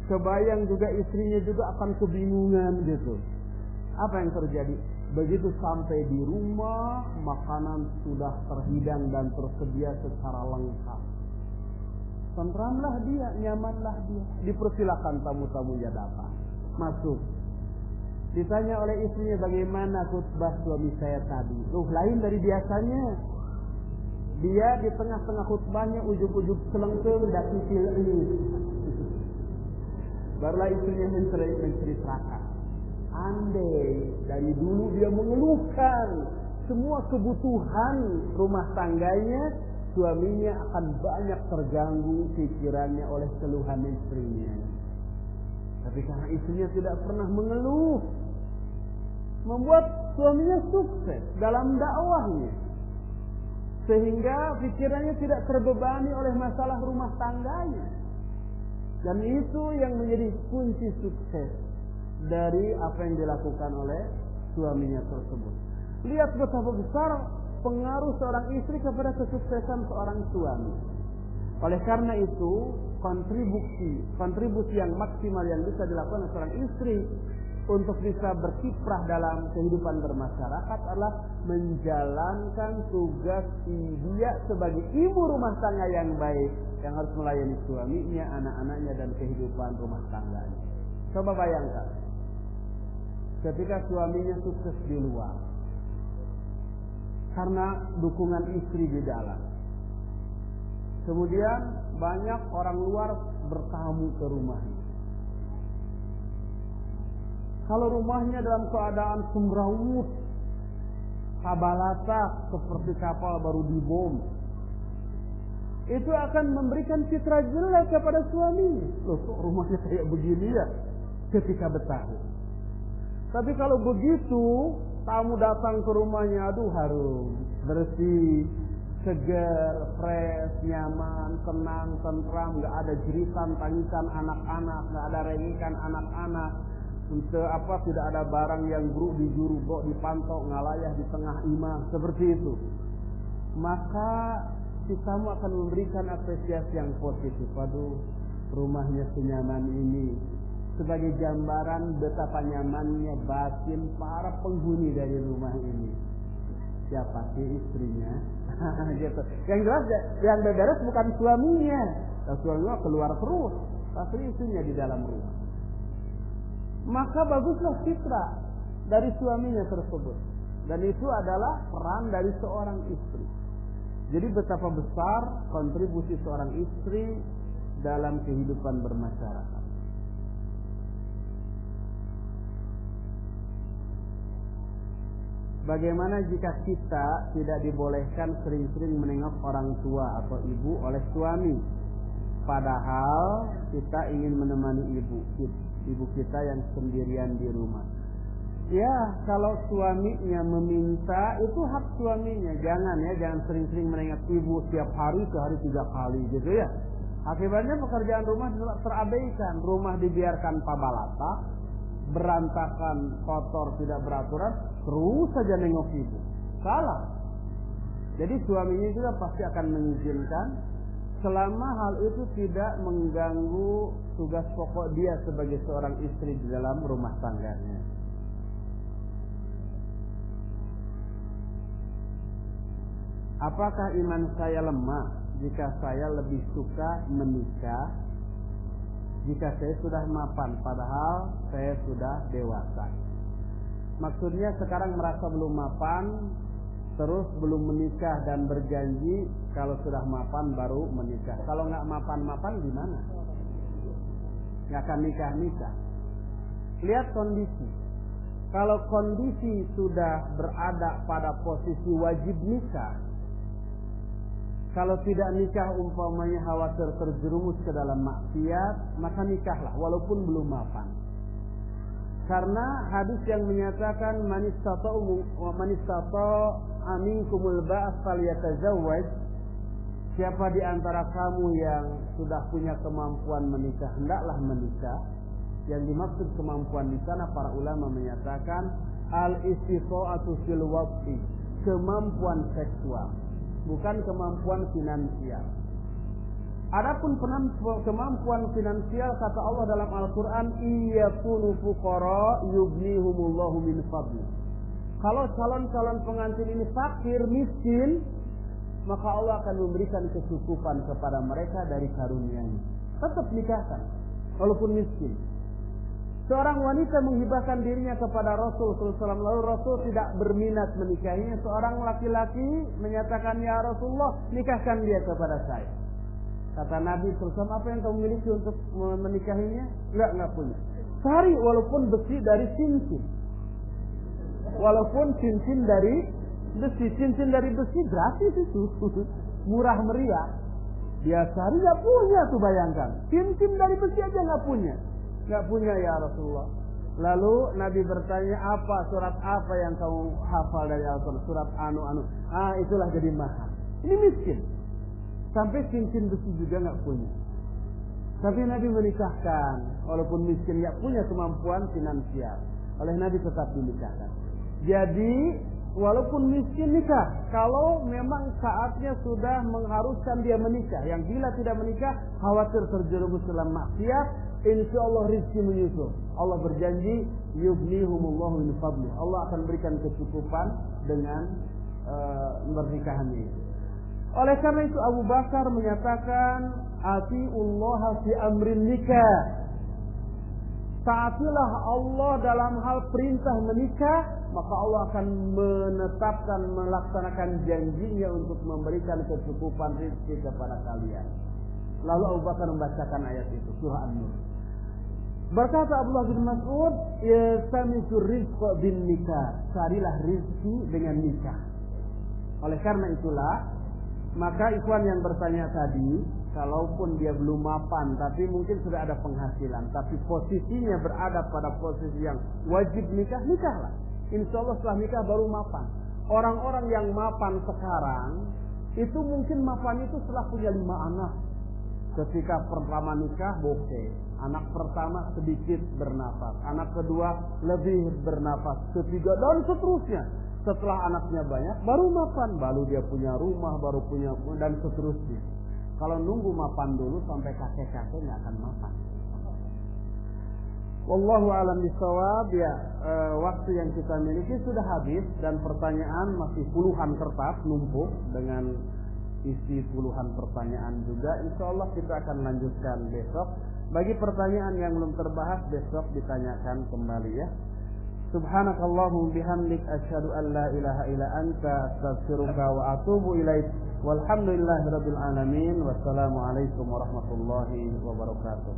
Kebayang juga istrinya juga akan kebingungan gitu. Apa yang terjadi? Begitu sampai di rumah, makanan sudah terhidang dan tersedia secara lengkap. Tentramlah dia, nyamanlah dia. Dipersilakan tamu-tamunya datang. Masuk. Ditanya oleh istrinya, bagaimana khutbah suami saya tadi? Lain dari biasanya. Dia di tengah-tengah khutbahnya ujug-ujug selengkung daqiqil ini. Barulah istrinya menceritakan. Andai dari dulu dia mengeluhkan semua kebutuhan rumah tangganya, suaminya akan banyak terganggu pikirannya oleh keluhan istrinya. Tapi karena istrinya tidak pernah mengeluh, membuat suaminya sukses dalam dakwahnya, sehingga pikirannya tidak terbebani oleh masalah rumah tangganya. Dan itu yang menjadi kunci sukses dari apa yang dilakukan oleh suaminya tersebut. Lihat betapa besar pengaruh seorang istri kepada kesuksesan seorang suami. Oleh karena itu, kontribusi yang maksimal yang bisa dilakukan oleh seorang istri untuk bisa berkiprah dalam kehidupan bermasyarakat adalah menjalankan tugas dia sebagai ibu rumah tangga yang baik, yang harus melayani suaminya, anak-anaknya, dan kehidupan rumah tangganya. Coba bayangkan, ketika suaminya sukses di luar karena dukungan istri di dalam, kemudian banyak orang luar bertamu ke rumahnya. Kalau rumahnya dalam keadaan semrawut, kabalata seperti kapal baru dibom, itu akan memberikan citra jelek kepada suaminya. Loh, kok rumahnya kayak begini ya ketika bertamu. Tapi kalau begitu, tamu datang ke rumahnya, aduh harum, bersih, segar, fresh, nyaman, tenang, tentram, nggak ada jeritan, tangisan anak-anak, nggak ada rengikan anak-anak, tidak ada barang yang buruk dijuru, dipantau, ngalayah di tengah imam, seperti itu. Maka si tamu akan memberikan apresiasi yang positif. Aduh, rumahnya senyaman ini. Sebagai gambaran betapa nyamannya batin para penghuni dari rumah ini. Siapa sih istrinya? Gitu. Yang jelas yang beberes bukan suaminya. Suaminya keluar terus, tapi istrinya di dalam rumah. Maka baguslah citra dari suaminya tersebut. Dan itu adalah peran dari seorang istri. Jadi betapa besar kontribusi seorang istri dalam kehidupan bermasyarakat. Bagaimana jika kita tidak dibolehkan sering-sering menengok orang tua atau ibu oleh suami, padahal kita ingin menemani ibu kita yang sendirian di rumah? Ya, kalau suaminya meminta, itu hak suaminya. Jangan sering-sering menengok ibu setiap hari, sehari 3 kali gitu ya. Akibatnya pekerjaan rumah terabaikan, rumah dibiarkan pabalata, berantakan, kotor, tidak beraturan, terus saja nengok ibu. Salah. Jadi suaminya juga pasti akan mengizinkan selama hal itu tidak mengganggu tugas pokok dia sebagai seorang istri di dalam rumah tangganya. Apakah iman saya lemah jika saya lebih suka menikah jika saya sudah mapan padahal saya sudah dewasa? Maksudnya sekarang merasa belum mapan, terus belum menikah dan berjanji kalau sudah mapan baru menikah. Kalau nggak mapan-mapan gimana? Nggak akan nikah-nikah. Lihat kondisi. Kalau kondisi sudah berada pada posisi wajib nikah, kalau tidak nikah umpamanya khawatir terjerumus ke dalam maksiat, maka nikahlah walaupun belum mapan. Karena hadis yang menyatakan man istata'a minkumul ba'a falyatazawwaj, siapa di antara kamu yang sudah punya kemampuan menikah, hendaklah menikah. Yang dimaksud kemampuan di sana para ulama menyatakan al-istita'atu fil waqti, kemampuan seksual, bukan kemampuan finansial. Adapun kemampuan finansial, kata Allah dalam Al-Qur'an, iyakunu fuqara yughnihumullahu min fadli. Kalau calon-calon pengantin ini fakir, miskin, maka Allah akan memberikan kecukupan kepada mereka dari karunia-Nya. Tetap nikahkan walaupun miskin. Seorang wanita menghibahkan dirinya kepada Rasul SAW, lalu Rasul tidak berminat menikahinya. Seorang laki-laki menyatakan, ya Rasulullah, nikahkan dia kepada saya. Kata Nabi SAW, apa yang kamu miliki untuk menikahinya? Enggak punya. Cari walaupun besi dari cincin. Walaupun cincin dari besi. Cincin dari besi gratis itu. Murah meriah. Dia cari enggak punya tuh, bayangkan. Cincin dari besi aja enggak punya. Enggak punya ya Rasulullah. Lalu Nabi bertanya, apa surat apa yang kamu hafal dari Al-Quran? Surat anu. Itulah jadi mahal. Ini miskin. Sampai cincin besi juga enggak punya. Tapi Nabi menikahkan, walaupun miskin, enggak punya kemampuan finansial. Oleh Nabi tetap dinikahkan. Jadi walaupun miskin nikah, kalau memang saatnya sudah mengharuskan dia menikah. Yang bila tidak menikah, khawatir terjerumus dalam maksiat, insya Allah rizki menyusul. Allah berjanji, yughnihumullahu min fadli. Allah akan berikan kecukupan dengan pernikahan ini. Oleh karena itu Abu Bakar menyatakan, atiullaha fi amrin nikah. Taatilah Allah dalam hal perintah menikah, maka Allah akan menetapkan, melaksanakan janjinya untuk memberikan kecukupan rezeki kepada kalian. Lalu Abu Bakar membacakan ayat itu, surah An-Nur. Berkata Abdullah bin Mas'ud, yastamisu rizqa bin nikah, carilah rizki dengan nikah. Oleh karena itulah, maka ikhwan yang bertanya tadi, kalaupun dia belum mapan, tapi mungkin sudah ada penghasilan, tapi posisinya berada pada posisi yang wajib nikah, nikahlah. Insya Allah setelah nikah baru mapan. Orang-orang yang mapan sekarang, itu mungkin mapan itu setelah punya 5 anak. Ketika pertama nikah, bokeh. Anak pertama sedikit bernafas. Anak kedua lebih bernafas. Ketiga dan seterusnya. Setelah anaknya banyak, baru mapan. Baru dia punya rumah, baru punya, dan seterusnya. Kalau nunggu mapan dulu sampai kakek-kakek nggak akan mapan. Wallahu a'lam bishawab. Ya, waktu yang kita miliki sudah habis dan pertanyaan masih puluhan kertas numpuk dengan isi puluhan pertanyaan juga. Insya Allah kita akan lanjutkan besok. Bagi pertanyaan yang belum terbahas, besok ditanyakan kembali ya. Subhanakallahumma bihamdik asyhadu an la ilaha illa anta astaghfiruka wa atubu ilaik. Walhamdulillahirabbil alamin. Wassalamualaikum warahmatullahi wabarakatuh.